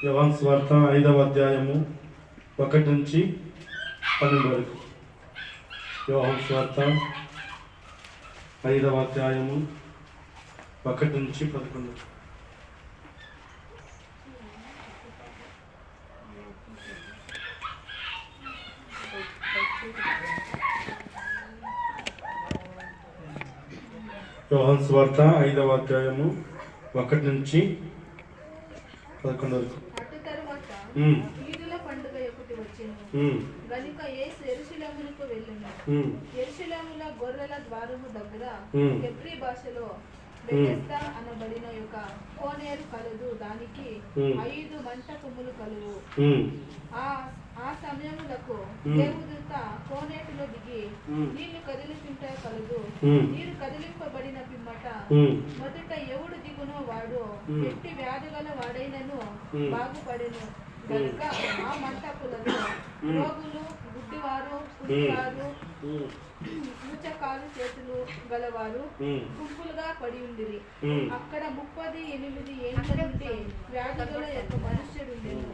యోహాను సువార్త 5వ అధ్యాయము 1 నుంచి 12 వరకు. యోహాను సువార్త 5వ అధ్యాయము 1 నుంచి 11. యోహాను సువార్త 5వ అధ్యాయము 1 నుంచి 11 వరకు. అటు తరువాత ఈదుల పండుగ ఒకటి వచ్చెను. గనుక యేసు యెరూషలేమునకు వెళ్ళెను. యెరూషలేములో గొర్రెల ద్వారము దగ్గర హెబ్రీ భాషలో బెతెస్దా అనబడిన ఒక కోనేరు కలదు. దానికి 5 మంటపములు కలువు. ఆ సమయములకు దేవదూత కోనేటిలో దిగి నీళ్లు కదిలించుట కలదు. నీరు కదిలింపబడిన పిమ్మట మొదట ఎవడు దిగునో వాడు ఎట్టి వ్యాధి గల వాడైనను బాగుపడెను. కనుక ఆ మంటపులలో రోగులు, గుడ్డివారు, కుంటివారు, మూచకాలు చేతులు గలవారు గుంపులుగా పడి ఉండిరి. అక్కడ 38 ఏళ్ల నుండి వ్యాధి గల యొక్క మనుష్యుడుండెను.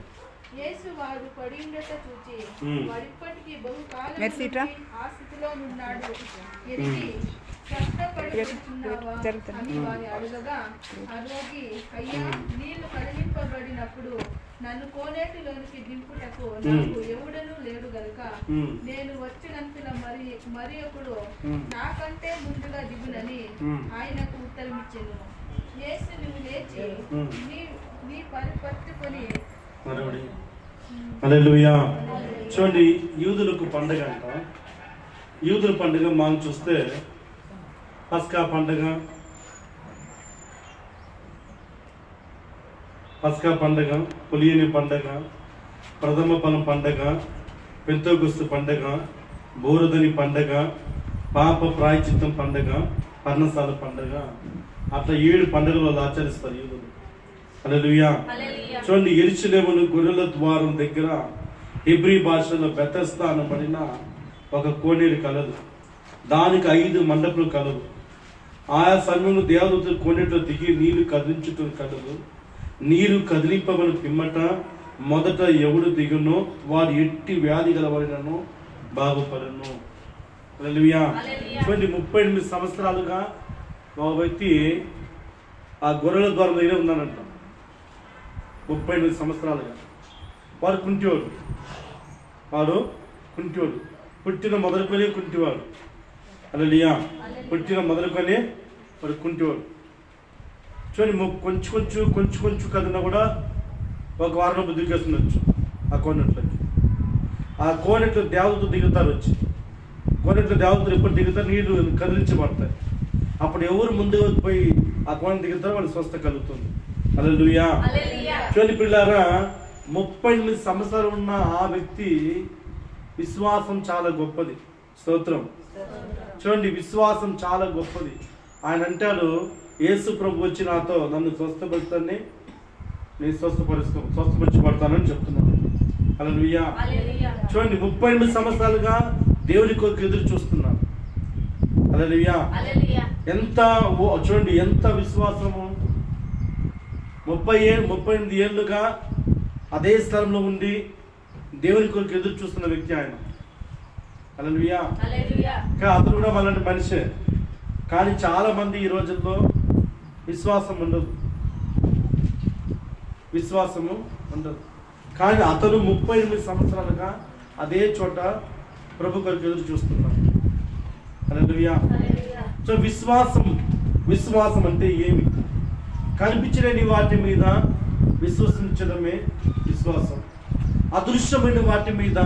యేసు వాడు పడి ఉండట చూచి వాడిప్పటికీ బహుకాలం ఆ స్థితిలో ఉన్నాడు ఎరిగి కష్టపడుతున్నావా అని వారి అడుగగా ఆ రోగి, అయ్యా, నీళ్లు కదిలింపబడినప్పుడు నన్ను కోనేటిలోనికి దింపుటకు నాకు ఎవడనూ లేడు గనుక నేను వచ్చినంతలో మరి ఒకడు నాకంటే ముందుగా దిగునని ఆయనకు ఉత్తరమిచ్చెను. యేసు, నువ్వు లేచి నీ పని పట్టుకొని. హల్లెలూయా. చూడండి, యూదులకు పండుగ అంట. యూదుల పండుగ మనం చూస్తే పస్కా పండుగ, పులియని పండుగ, ప్రథమ ఫలం పండుగ, పెంతెకొస్తు పండుగ, బోరదని పండుగ, పాప ప్రాయశ్చిత్తం పండుగ, పర్ణశాల పండుగ, అట్లా 7 పండుగలు ఆచరిస్తారు యూదులు. హల్లెలూయా. చూడండి, యెరూషలేమును గొర్రెల ద్వారం దగ్గర హెబ్రీ భాషలో బెతెస్దా అనబడిన ఒక కోనేరు కలదు. దానికి 5 మండపములు కలవు. ఆయా సమయంలో దేవదూతలు కోనేటిలో దిగి నీళ్లు కదిలించుట కలదు. నీరు కదిలింపబడిన పిమ్మట మొదట ఎవడు దిగునో వాడు ఎట్టి వ్యాధి గలవాడినను బాగుపడను. హల్లెలూయా. చూడండి, 38 సంవత్సరాలుగా ఒక వ్యక్తి ఆ గొర్రెల ద్వారం దగ్గర ఉన్నానంట. 38 సంవత్సరాలుగా వాడు కుంటివాడు. పుట్టిన మొదలుకొని కుంటివాడు. హల్లెలూయా. పుట్టిన మొదలుకొని వాడు కుంటివాడు. చూడండి, కొంచెం కదినా కూడా ఒక వారం దిగేస్తుండొచ్చు ఆ కోనేట్లోకి. ఆ కోనేట్లో దేవతలు దిగుతారు వచ్చి. కోనేట్లో దేవతలు ఎప్పుడు దిగుతారు, నీళ్లు కదిలించబడతాయి. అప్పుడు ఎవరు ముందుగా పోయి ఆ కోన దిగుతారో వాళ్ళు స్వస్థ కలుగుతుంది. హల్లెలూయా. చూడండి పిల్లారా, 38 సంవత్సరాలు ఉన్న ఆ వ్యక్తి విశ్వాసం చాలా గొప్పది. స్తోత్రం. చూడండి, విశ్వాసం చాలా గొప్పది. ఆయన అంటాడు, యేసు ప్రభు వచ్చి నాతో నన్ను స్వస్థపరుస్తాన్ని నేను స్వస్థపరచబడతానని చెప్తున్నాను. హల్లెలూయా. చూడండి, 38 సంవత్సరాలుగా దేవుని కొరకు ఎదురు చూస్తున్నాను. హల్లెలూయా. చూడండి ఎంత విశ్వాసము. 38 ఏళ్ళుగా అదే స్థలంలో ఉండి దేవుని కొరకు ఎదురు చూస్తున్న వ్యక్తి ఆయన. హల్లెలూయా. అతను కూడా అలాంటి మనిషే. కానీ చాలా మంది ఈ రోజుల్లో విశ్వాసము ఉండదు. కానీ అతను 38 సంవత్సరాలుగా అదే చోట ప్రభు కొరకు ఎదురు చూస్తున్నాడు. హల్లెలూయా. సో విశ్వాసం అంటే ఏమి? కనిపించలేని వాటి మీద విశ్వసించడమే విశ్వాసం. అదృశ్యమైన వాటి మీద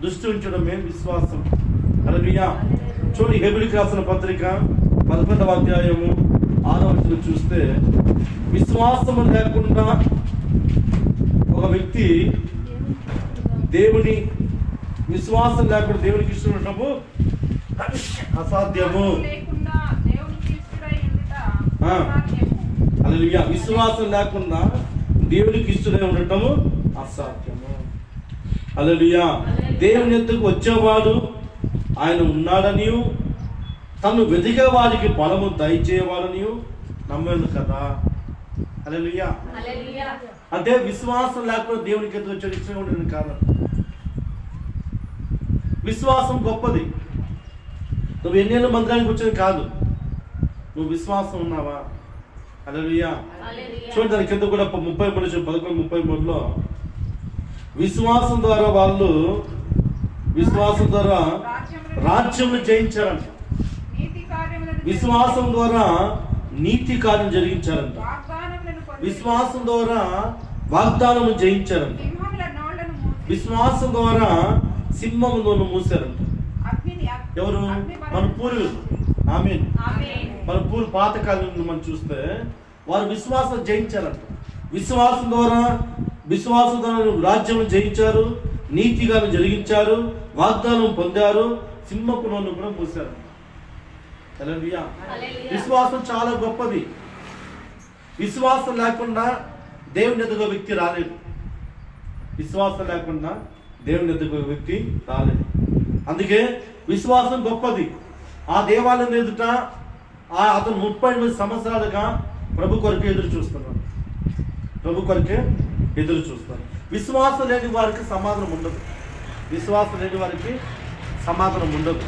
దృష్టి ఉంచడమే విశ్వాసం. హల్లెలూయా. చూడండి, హెబ్రీయులకు రాసిన పత్రిక 11వ అధ్యాయము 6వ వచనం చూస్తే, విశ్వాసము లేకుండా ఒక వ్యక్తి విశ్వాసం లేకుండా దేవునికి ఇష్టం ఉండటము అసాధ్యము. హల్లెలూయా. విశ్వాసం లేకుండా దేవునికి ఇష్టమై ఉండటము అసాధ్యము. హల్లెలూయా. దేవుని యొద్దకు వచ్చేవాడు ఆయన ఉన్నాడని, తను వెదిగే వారికి బలము దయచేవాడని నమ్మను కదా. హల్లెలూయా. అంటే విశ్వాసం లేకుండా దేవునికి ఎదురు వచ్చే ఇష్టం ఉండేది కాదు. విశ్వాసం గొప్పది. నువ్వు ఎన్నేళ్ళు మందిరానికి వచ్చేది కాదు, నువ్వు విశ్వాసం ఉన్నావా? హల్లెలూయా. చూడండి దాని కింద కూడా 11:33 విశ్వాసం ద్వారా వాళ్ళు విశ్వాసం ద్వారా రాజ్యమును జయించారంట. విశ్వాసం ద్వారా నీతి కార్యం జరిగించారంట. విశ్వాసం ద్వారా వాగ్దానము జయించారంట. విశ్వాసం ద్వారా సింహములను మూసారంట. ఎవరు? మన పూర్వీకులు. ఆమేన్. మన పాతకాలం నుండి మనం చూస్తే వారు విశ్వాసం జయించారంట. విశ్వాసం ద్వారా రాజ్యం జయించారు, నీతిగాను జరిగించారు, వాగ్దానం పొందారు, సింహపు నోళ్ళు కూడా మూసారు. హల్లెలూయా. విశ్వాసం చాలా గొప్పది. విశ్వాసం లేకుండా దేవుని ఎదుగు వ్యక్తి రాలేడు. విశ్వాసం లేకుండా దేవుని ఎదుగు వ్యక్తి రాలేడు. అందుకే విశ్వాసం గొప్పది. ఆ దేవాలయం ఎదుట అతను 38 సంవత్సరాలుగా ప్రభు కొరకే ఎదురు చూస్తున్నాడు. ప్రభు కొరకే ఎదురు చూస్తాడు. విశ్వాసం లేని వారికి సమాధానం ఉండదు. విశ్వాసం లేని వారికి సమాధానం ఉండదు.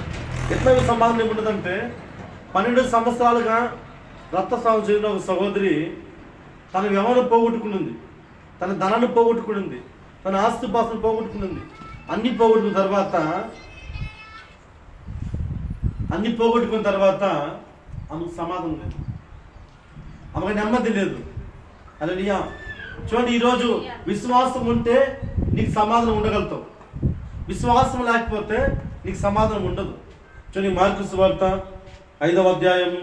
ఎట్లా సమాధానం ఉండదంటే 12 సంవత్సరాలుగా రక్తస్రావం చెందిన ఒక సహోదరి తన వ్యవహారం పోగొట్టుకునింది, తన ధనాన్ని పోగొట్టుకునింది, తన ఆస్తిపాస్తులు పోగొట్టుకునింది. అన్ని పోగొట్టుకున్న తర్వాత ఆమెకు సమాధానం లేదు, ఆమెకు నెమ్మది లేదు. హల్లెలూయా. చూడండి, ఈరోజు విశ్వాసం ఉంటే నీకు సమాధానం ఉండగలుగుతావు, విశ్వాసం లేకపోతే నీకు సమాధానం ఉండదు. చూడండి, మార్కు సువార్త 5వ అధ్యాయము,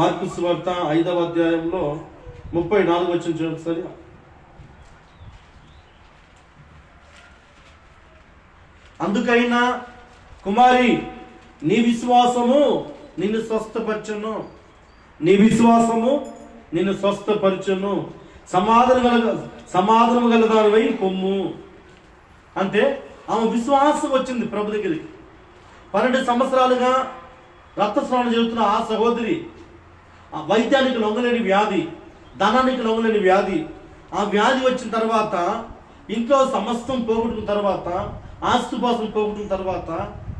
మార్కు సువార్త 5వ అధ్యాయంలో 34 వచ్చిన చూడండి ఒకసారి. అందుకైనా కుమారి, నీ విశ్వాసము నిన్ను స్వస్థపరచును, నీ విశ్వాసము నిన్ను స్వస్థపరచును, సమాధానం గలదానివై పొమ్ము. అంటే ఆమె విశ్వాసం వచ్చింది ప్రభు దగ్గరికి. 12 సంవత్సరాలుగా రక్తస్రావం జరుగుతున్న ఆ సహోదరి, ఆ వైద్యానికి లొంగలేని వ్యాధి, ధనానికి లొంగలేని వ్యాధి, ఆ వ్యాధి వచ్చిన తర్వాత, ఇంట్లో సమస్తం పోగొట్టుకున్న తర్వాత, ఆస్తిపాస్తులు పోగొట్టుకున్న తర్వాత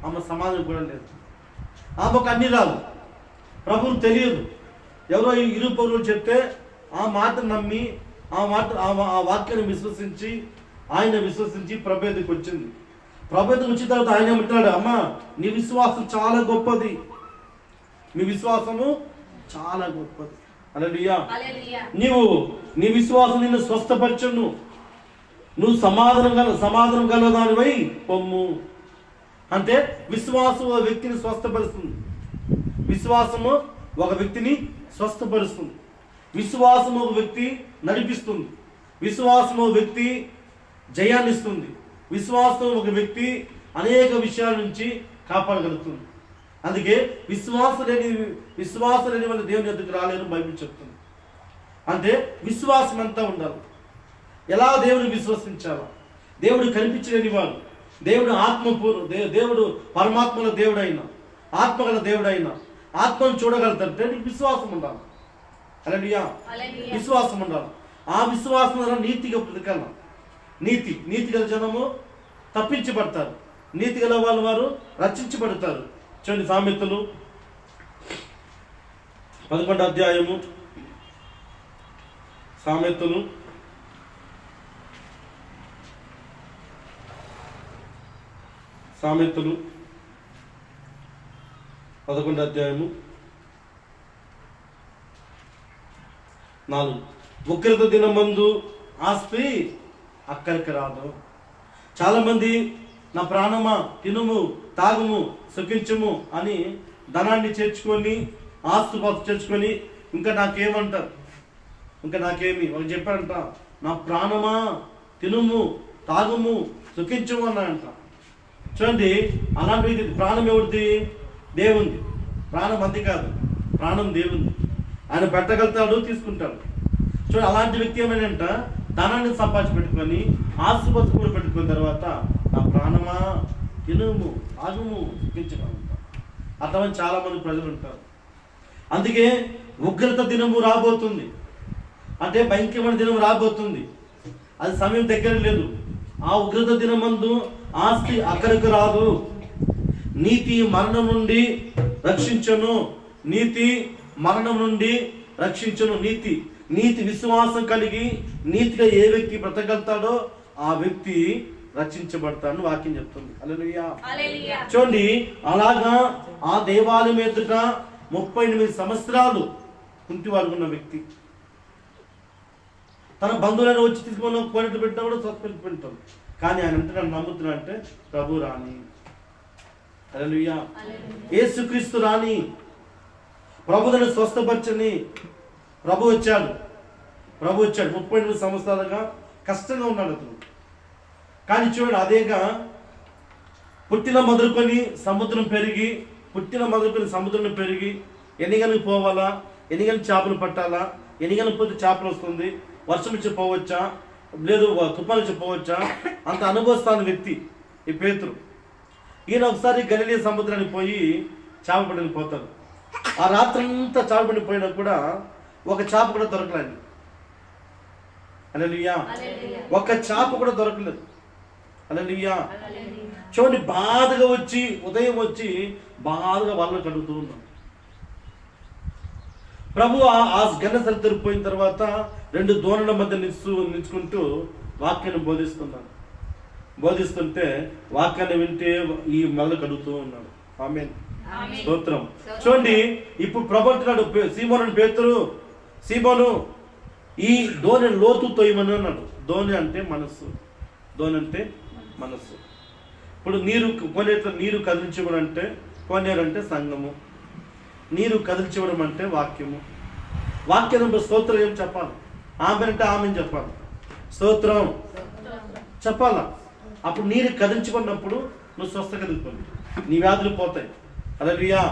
ఆమె సమాధానం కూడా లేదు. ఆమెకు అన్ని రాదు, ప్రభువుకు తెలియదు. ఎవరో ఇరు పౌరులు చెప్తే ఆ మాటను నమ్మి ఆ వాక్యాన్ని విశ్వసించి ప్రభు ఎదుగుకి వచ్చింది. ప్రభు ఎదుగు వచ్చిన తర్వాత ఆయన ఏమంటున్నాడు, అమ్మా నీ విశ్వాసం చాలా గొప్పది, నీ విశ్వాసము చాలా గొప్పది. హల్లెలూయా. నీ విశ్వాసం నిన్ను స్వస్థపరచును, నువ్వు సమాధానం గలదానివై పొమ్ము. అంటే విశ్వాసం ఒక వ్యక్తిని స్వస్థపరుస్తుంది. విశ్వాసము ఒక వ్యక్తిని స్వస్థపరుస్తుంది. విశ్వాసము ఒక వ్యక్తి నడిపిస్తుంది. విశ్వాసము ఒక వ్యక్తి జయాన్ని ఇస్తుంది. విశ్వాసం ఒక వ్యక్తి అనేక విషయాల నుంచి కాపాడగలుగుతుంది. అందుకే విశ్వాసం లేని వాళ్ళు దేవుని ఎదుగు రాలేరు బైబిల్ చెప్తుంది. అంటే విశ్వాసం అంతా ఉండాలి. ఎలా దేవుని విశ్వసించాలా? దేవుడు కనిపించలేని వాడు, దేవుడు దేవుడు పరమాత్మల దేవుడైనా, ఆత్మగల దేవుడైనా, ఆత్మను చూడగలుగుతారంటే నీకు విశ్వాసం ఉండాలి. హల్లెలూయా. విశ్వాసం ఉండాలి. ఆ విశ్వాసం ద్వారా నీతిగా బ్రతకాల. నీతి గల జనము తప్పించబడతారు, నీతి గల వారు రక్షించబడతారు. చూడండి, సామెతలు 11వ అధ్యాయము, సామెతలు 11వ అధ్యాయము 4. ఉగ్రత దినమందు ఆస్తి అక్కడికి రాదు. చాలా మంది నా ప్రాణమా తినుము తాగుము సుఖించుము అని ధనాన్ని చేర్చుకొని, ఆస్తుపాస్తు చేర్చుకొని ఇంకా నాకేమంటారు, ఇంకా నాకేమి వాళ్ళు చెప్పారంట, నా ప్రాణమా తినుము తాగుము సుఖించుము అన్నాడంట. చూడండి, అలాంటి ప్రాణం ఎవరిది? దేవుంది. ప్రాణం అంది కాదు, ప్రాణం దేవుంది. ఆయన పెట్టగలుగుతాడు, తీసుకుంటాడు. చూడండి, అలాంటి వ్యక్తి ఏమైనంట ధనాన్ని సంపాదించి పెట్టుకొని, ఆసుపత్రి కూడా పెట్టుకున్న తర్వాత నా ప్రాణమా తినుము తాగుము సుఖించగలుగుతా. అర్థమని చాలా మంది ప్రజలు ఉంటారు. అందుకే ఉగ్రత దినము రాబోతుంది. అంటే భయంకరమైన దినం రాబోతుంది, అది సమయం దగ్గర లేదు. ఆ ఉగ్రత దినమందు ఆస్తి అక్కడికి రాదు. నీతి మరణం నుండి రక్షించను, నీతి మరణం నుండి రక్షించను. నీతి విశ్వాసం కలిగి నీతిగా ఏ వ్యక్తి బ్రతకగలుగుతాడో ఆ వ్యక్తి రక్షించబడతాడని వాక్యం చెప్తుంది. హల్లెలూయా. చూడండి, అలాగా ఆ దేవాలయం ఎదుట 38 సంవత్సరాలు కుంటివాడు ఉన్న వ్యక్తి తన బంధువులను వచ్చి తీసుకొని పోయినట్టు పెట్టినా కూడా స్వస్థపెట్టాడు. కానీ ఆయన అంటే నన్ను నమ్ముతున్నా అంటే ప్రభు రాని, హల్లెలూయా, యేసుక్రీస్తు రాని, ప్రభువును స్వస్థపరచని ప్రభు వచ్చాడు. 38 సంవత్సరాలుగా కష్టంగా ఉన్నాడు అతను. కానీ చూడండి, అదేగా పుట్టిన మొదలుకొని సముద్రం పెరిగి ఎన్ని గంటలకు పోవాలా, ఎన్ని గంటలకు చేపలు పట్టాలా, ఎన్ని గంటలకు పోతే చేపలు వస్తుంది, వర్షం వచ్చి పోవచ్చా, లేదు తుఫాను వచ్చి పోవచ్చా, అంత అనుభవిస్తాను వ్యక్తి ఈ పేతురు. ఈయన ఒకసారి గలిలయ సముద్రానికి పోయి చేప పట్టడానికి పోతాడు. ఆ రాత్రంతా చేప పట్టి పోయినా కూడా ఒక చేప కూడా దొరకలేదు. హల్లెలూయా. ఒక చేప కూడా దొరకలేదు. హల్లెలూయా. చూడండి, బాధగా వచ్చి ఉదయం వచ్చి బాధగా వాళ్ళని కడుగుతూ ఉన్నాం. ప్రభు ఆ గన్న సరిపోయిన తర్వాత 2 దోణల మధ్య నిలుచుకుంటూ వాక్యాన్ని బోధిస్తుంటే వాక్యాన్ని వింటే ఈ మళ్ళీ కడుగుతూ ఉన్నాడు. ఆమేన్, స్తోత్రం. చూడండి, ఇప్పుడు ప్రభు అంటున్నాడు సీమోను పేతురు, సీమోను ఈ దోణి లోతు తొయ్యమని అన్నాడు. దోణి అంటే మనస్సు. ఇప్పుడు నీరు కదిలించడం అంటే కోనేరు అంటే సంఘము, నీరు కదిలించడం అంటే వాక్యము. వాక్యం స్తోత్రం ఏం చెప్పాలి? ఆమె అంటే ఆమె చెప్పాలి, స్తోత్రం చెప్పాలా. అప్పుడు నీరు కదిలించుకున్నప్పుడు నువ్వు స్వస్థ కదిలిపోయి నీ వ్యాధులు పోతాయి. హల్లెలూయా,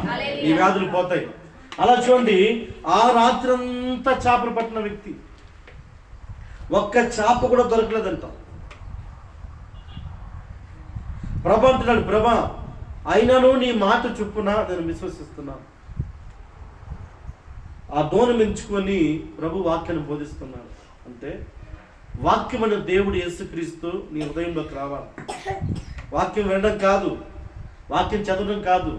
నీ వ్యాధులు పోతాయి. అలా చూడండి, ఆ రాత్రంతా చేపలు పట్టిన వ్యక్తి ఒక్క చేప కూడా దొరకలేదంట. ప్రభు అంటున్నాడు, ప్రభా అయినను నీ మాట చొప్పున నేను విశ్వసిస్తున్నాను. ఆ దోణి మెంచుకొని ప్రభు వాక్యాన్ని బోధిస్తున్నాడు. అంటే వాక్యం అనే దేవుడు యేసుక్రీస్తు నీ హృదయంలోకి రావాలి. వాక్యం వినడం కాదు, వాక్యం చదవడం కాదు,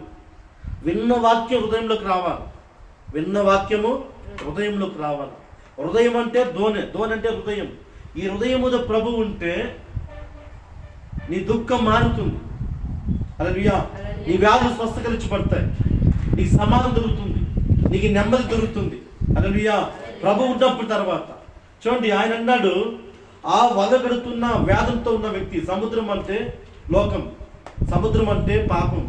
విన్న వాక్యం హృదయంలోకి రావాలి. విన్న వాక్యము హృదయంలోకి రావాలి. హృదయం అంటే దోణి అంటే హృదయం. ఈ హృదయం మీద ప్రభు ఉంటే నీ దుఃఖం మారుతుంది. హల్లెలూయా. నీ వ్యాధులు స్వస్థకరించబడతాయి, నీకు సమాధానం దొరుకుతుంది, నీకు నెమ్మది దొరుకుతుంది. హల్లెలూయా. ప్రభు ఉన్నప్పుడు తర్వాత చూడండి, ఆయన అన్నాడు, ఆ వదగడుతున్న వ్యాధులతో ఉన్న వ్యక్తి, సముద్రం అంటే లోకం, సముద్రం అంటే పాపం.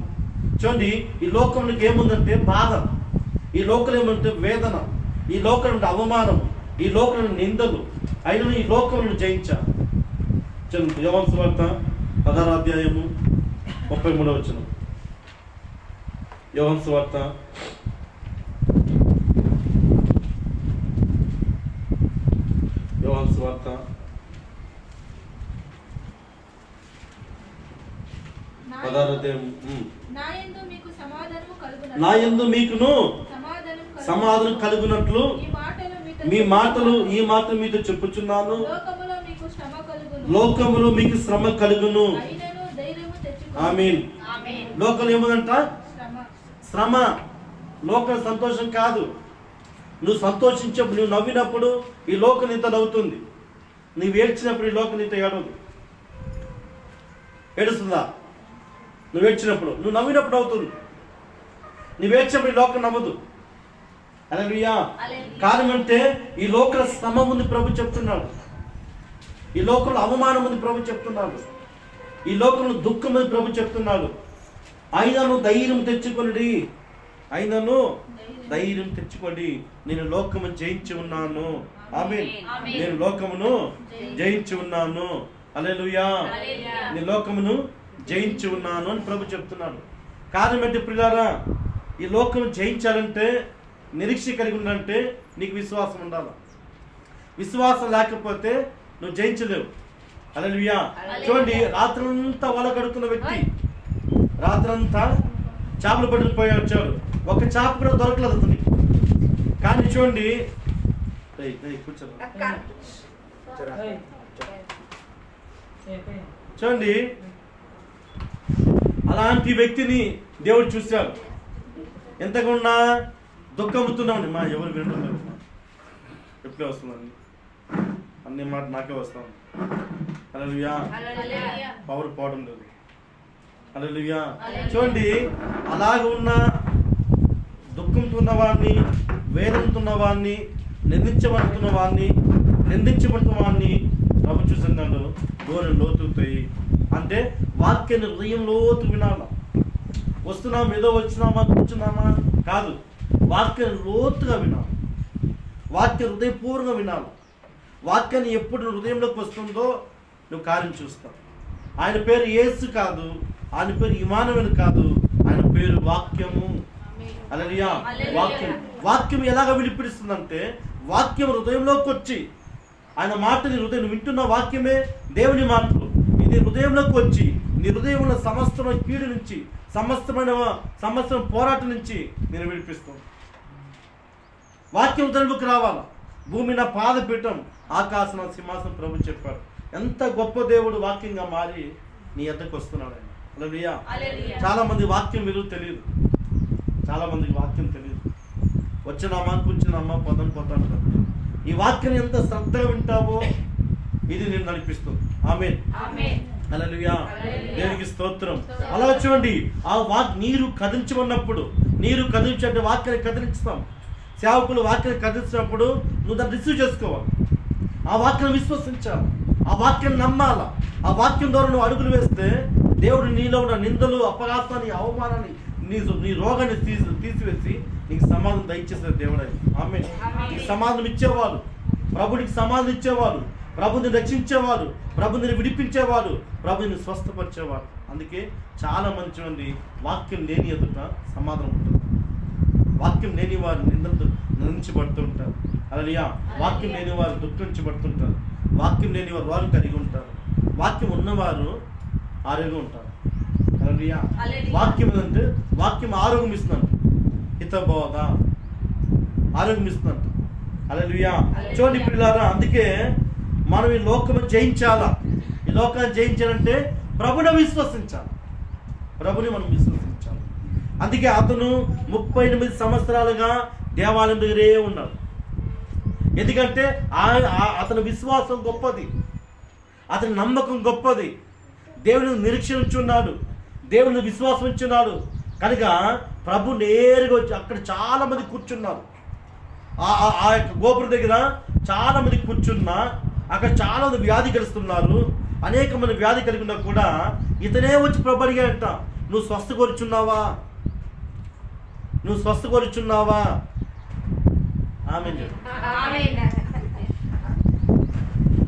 చూడండి, ఈ లోకంలోకి ఏముందంటే బాధ, ఈ లోకంలో ఏమంటే వేదన, ఈ లోకంలో అవమానం, ఈ లోకంలో నిందలు. అయినా ఈ లోకంలో జయించా. చూడండి, యోహాను సువార్త 16వ అధ్యాయము 33వ వచనం. యోహాను సువార్త 16వ అధ్యాయం. నా యందు మీకును సమాధానం కలుగునట్లు ఈ మాటలు మీతో చెప్పుచున్నాను. లోకములో మీకు శ్రమ కలుగును. ఆమేన్. లోకం ఏముందంట? శ్రమ. లోకం సంతోషం కాదు. నువ్వు సంతోషించినప్పుడు, నువ్వు నవ్వినప్పుడు ఈ లోకం నీతో నవ్వుతుంది. నువ్వు ఏడ్చినప్పుడు ఈ లోకం నీతో ఏడుస్తుందా? నువ్వు ఏడ్చినప్పుడు, నువ్వు నవ్వినప్పుడు అవుతుంది. నువ్వు ఏడ్చినప్పుడు ఈ లోకం నవ్వదు. హల్లెలూయా. కారణం అంటే ఈ లోకంలో శ్రమ ఉంది ప్రభు చెప్తున్నాడు, ఈ లోకంలో అవమానం ఉంది ప్రభు చెప్తున్నాడు, ఈ లోకంలో దుఃఖం ఉంది ప్రభు చెప్తున్నాడు. అయినను ధైర్యం తెచ్చుకొనిడి, నేను లోకమును జయించి ఉన్నాను. ఆమేన్. నేను లోకమును జయించి ఉన్నాను. హల్లెలూయా. నేను లోకమును జయించి ఉన్నాను అని ప్రభు చెప్తున్నాడు. కారణం ఏంటి ప్రియులారా? ఈ లోకం జయించాలంటే, నిరీక్ష కలిగి ఉండాలంటే నీకు విశ్వాసం ఉండాలి. విశ్వాసం లేకపోతే నువ్వు జయించలేవు. హల్లెలూయా. చూడండి, రాత్రంతా వల కడుతున్న వ్యక్తి రాత్రంతా చేపలు పట్టుకుని వచ్చాడు. ఒక చేప కూడా దొరకలేదు అతనికి. కానీ చూడండి, కూర్చోరా. చూడండి, అలాంటి వ్యక్తిని దేవుడు చూశాడు. ఎంతకుండా దుఃఖముతున్నామని మా ఎవరు వినడం ఎప్పుడే వస్తుందండి, అన్ని మాట నాకే వస్తాను. హల్లెలూయా, పవర్ పోవడం లేదు. హల్లెలూయా. చూడండి, అలాగ ఉన్న దుఃఖంతో ఉన్న వాడిని, వేదంతో ఉన్న వాడిని, నిందించబడుతున్న వాడిని ప్రభు చూసిందండు గోరె లోతుతాయి. అంటే వాక్యాన్ని హృదయం లోతు వినాల. వస్తున్నాం, ఏదో వచ్చినామా కూర్చున్నామా కాదు, వాక్యాన్ని లోతుగా వినాలి. వాక్యం హృదయపూర్వకంగా వినాలి. వాక్యాన్ని ఎప్పుడు హృదయంలోకి వస్తుందో నువ్వు కార్యం చూస్తావు. ఆయన పేరు యేసు కాదు, ఆయన పేరు ఇమానుయేలు కాదు, ఆయన పేరు వాక్యము. హల్లెలూయా. వాక్యం ఎలాగ విడిపిస్తుందంటే, వాక్యం హృదయంలోకి వచ్చి ఆయన మాటని హృదయం వింటున్న వాక్యమే దేవుని మాటలు. ఇది హృదయంలోకి వచ్చి నీ హృదయంలో సమస్తమైన కీడు నుంచి, సమస్తం పోరాటం నుంచి నేను విడిపిస్తాను. వాక్యం హృదయంలోకి రావాలా. భూమి నా పాదపీఠం, ఆకాశం నా సింహాసనం ప్రభు చెప్పాడు. ఎంత గొప్ప దేవుడు వాక్యంగా మారి నీ ఎద్దకు వస్తున్నాడు ఆయన. హల్లెలూయా. చాలా మంది వాక్యం విలువ తెలియదు, చాలా మందికి వాక్యం తెలియదు. వచ్చినామా కూర్చున్నామా పోతాను. ఈ వాక్యం ఎంత శ్రద్ధగా వింటావో ఇది నేను నడిపిస్తుంది. ఆమేన్. హల్లెలూయా. దేవునికి స్తోత్రం. అలా చూడండి, ఆ నీరు కదిలించమన్నప్పుడు, నీరు కదిలించే వాక్యాన్ని కదిలించుతాం. సేవకులు వాక్యాన్ని కదిలించినప్పుడు నువ్వు దాన్ని రిసీవ్ చేసుకోవాలి. ఆ వాక్యం విశ్వసించాలి, ఆ వాక్యం నమ్మాలా. ఆ వాక్యం ద్వారా నువ్వు అడుగులు వేస్తే దేవుడు నీలో ఉన్న నిందలు, అపరాధాన్ని, అవమానాన్ని, నీ రోగాన్ని తీసివేసి నీకు సమాధానం దయచేసే దేవుడు. ఆమేన్. నీకు సమాధానం ఇచ్చేవాడు, ప్రభునికి సమాధానం ఇచ్చేవాడు, ప్రభుని రక్షించేవాడు, ప్రభుని విడిపించేవాడు, ప్రభుని స్వస్థపరిచేవాడు. అందుకే చాలా మంచి మంది వాక్యం లేని ఎదుట సమాధానం ఉంటుంది. వాక్యం లేని వారు నిందించబడుతుంటారు. హల్లెలూయా. వాక్యం లేని వారు దుఃఖించబడుతుంటారు. వాక్యం లేని వారు వారు కలిగి ఉంటారు. వాక్యం ఉన్నవారు ఆరోగ్యం ఉంటారు. హల్లెలూయా. వాక్యం అంటే వాక్యం ఆరోగ్యం ఇస్తుందంట. హితబోధ ఆరోగ్యం ఇస్తుందంట. హల్లెలూయా. చూడండి పిల్లారా, అందుకే మనం ఈ లోకము జయించాలా. ఈ లోకాన్ని జయించాలంటే ప్రభుని విశ్వసించాలి, ప్రభుని మనం విశ్వసించాలి. అందుకే అతను 38 సంవత్సరాలుగా దేవాలయం దగ్గరే ఉన్నాడు. ఎందుకంటే అతని విశ్వాసం గొప్పది, అతని నమ్మకం గొప్పది. దేవుని నిరీక్షించున్నాడు, దేవుని విశ్వాసం ఉంచున్నాడు. కనుక ప్రభు నేరుగా వచ్చి అక్కడ చాలా మంది కూర్చున్నారు. ఆ యొక్క గోపురం దగ్గర చాలా మంది కూర్చున్నా, అక్కడ చాలా మంది వ్యాధి కలుస్తున్నారు. అనేక మంది వ్యాధి కలిగి ఉన్నా కూడా ఇతనే వచ్చి ప్రభు అడిగాడంట, నువ్వు స్వస్థపరుచున్నావా, నువ్వు స్వస్థపరుచున్నావా? ఆమేన్.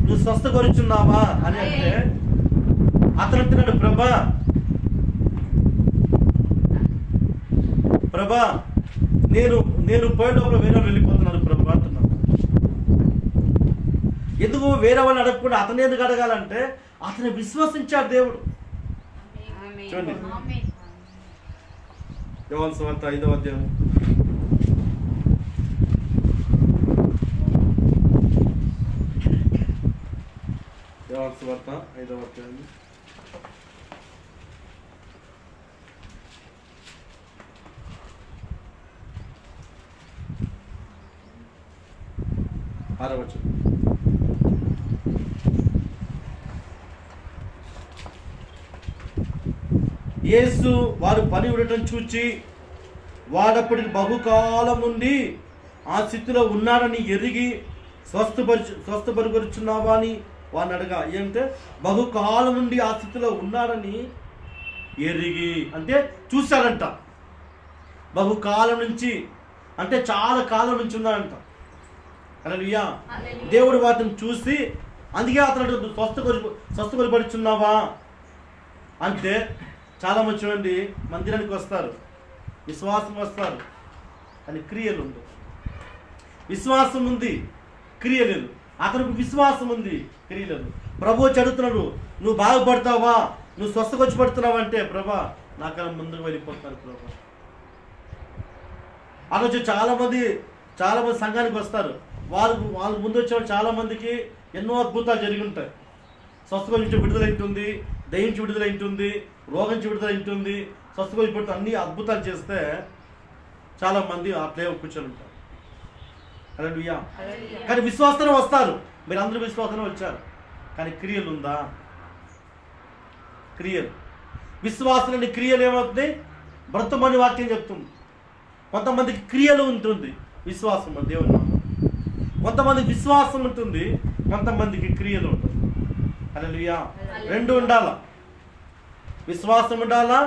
నువ్వు స్వస్థపరుచున్నావా అని అంటే అతను అంటున్నాడు, ప్రభా నేను పోయే లోపల వేరే వాళ్ళు వెళ్ళిపోతున్నాను ప్రభా అంటున్నాను. ఎందుకు వేరే వాళ్ళని అడగకుండా అతను ఎందుకు అడగాలంటే అతను విశ్వసించాడు దేవుడు. చూడండి, యోహాను సువార్త 5వ అధ్యాయం. యోహాను సువార్త 5వ అధ్యాయం. యేసు వారు పని ఉండటం చూచి వాడప్పటికి బహుకాలం నుండి ఆ స్థితిలో ఉన్నాడని ఎరిగి స్వస్థపరుచున్నావా అని వాడిని అడగా. ఏంటంటే బహుకాలం నుండి ఆ స్థితిలో ఉన్నాడని ఎరిగి అంటే చూశాడంట. బహుకాలం నుంచి అంటే చాలా కాలం నుంచి ఉన్నాడంట. హల్లెలూయా. దేవుడు వాటిని చూసి అందుకే అతను స్వస్థపరుచున్నావా అంటే చాలా మంది చూడండి, మందిరానికి వస్తారు, విశ్వాసం వస్తారు కానీ క్రియలు ఉండవు. విశ్వాసం ఉంది, క్రియ లేదు. అతనికి విశ్వాసం ఉంది, క్రియ లేదు. ప్రభు చెడుతున్నాడు, నువ్వు బాగుపడతావా, నువ్వు స్వస్థపరచబడుతున్నావు అంటే ప్రభా నాకన్నా ముందుకు వెళ్ళిపోతారు ప్రభా. అలాగే చాలా మంది సంఘానికి వస్తారు, వాళ్ళ ముందు వచ్చే చాలా మందికి ఎన్నో అద్భుతాలు జరిగి ఉంటాయి. స్వస్థత నుంచి విడుదల ఉంటుంది, దయ్యం నుంచి విడుదల ఉంటుంది, రోగం నుంచి విడుదల ఉంటుంది, స్వస్థత నుంచి అన్ని అద్భుతాలు చేస్తే చాలా మంది అట్లే కూర్చొని ఉంటారు. హల్లెలూయా. కానీ విశ్వాసంతో వస్తారు, మీరు అందరూ విశ్వాసంతో వచ్చారు, కానీ క్రియలు ఉందా? క్రియలు, విశ్వాసాలని క్రియలు ఏమవుతుంది? బ్రతమని వాక్యం చెప్తుంది. కొంతమందికి క్రియలు ఉంటుంది, విశ్వాసం దేవుని నామం. కొంతమందికి విశ్వాసం ఉంటుంది, కొంతమందికి క్రియలు ఉంటుంది. హల్లెలూయా. రెండు ఉండాలా, విశ్వాసం ఉండాలా,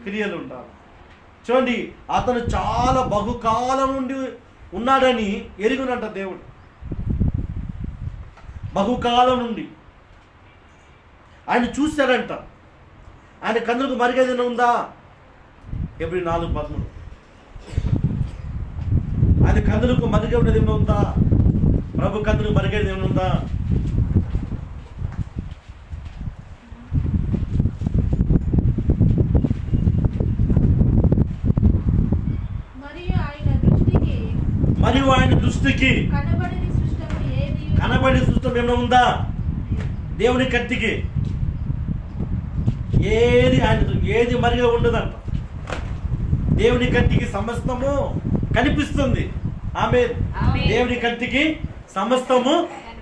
క్రియలు ఉండాలా. చూడండి, అతను చాలా బహుకాలం నుండి ఉన్నాడని ఎరుగునంట దేవుడు. బహుకాలం నుండి ఆయన చూశాడంట. ఆయన కన్నులకు మరిగేదైనా ఉందా? ఎబ్రీ 4:13. ఆయన కన్నులకు మరిగేది ఏమైనా ఉందా? ప్రభు కన్నులకు మరిగేది ఏమైనా ఉందా? మరియు ఆయన దృష్టికి కనబడి సృష్టం ఏమైనా ఉందా? దేవుని కత్తికి ఏది మరిగా ఉండదంట. దేవుని కంటికి సమస్తము కనిపిస్తుంది. ఆమె దేవుని కంటికి సమస్తము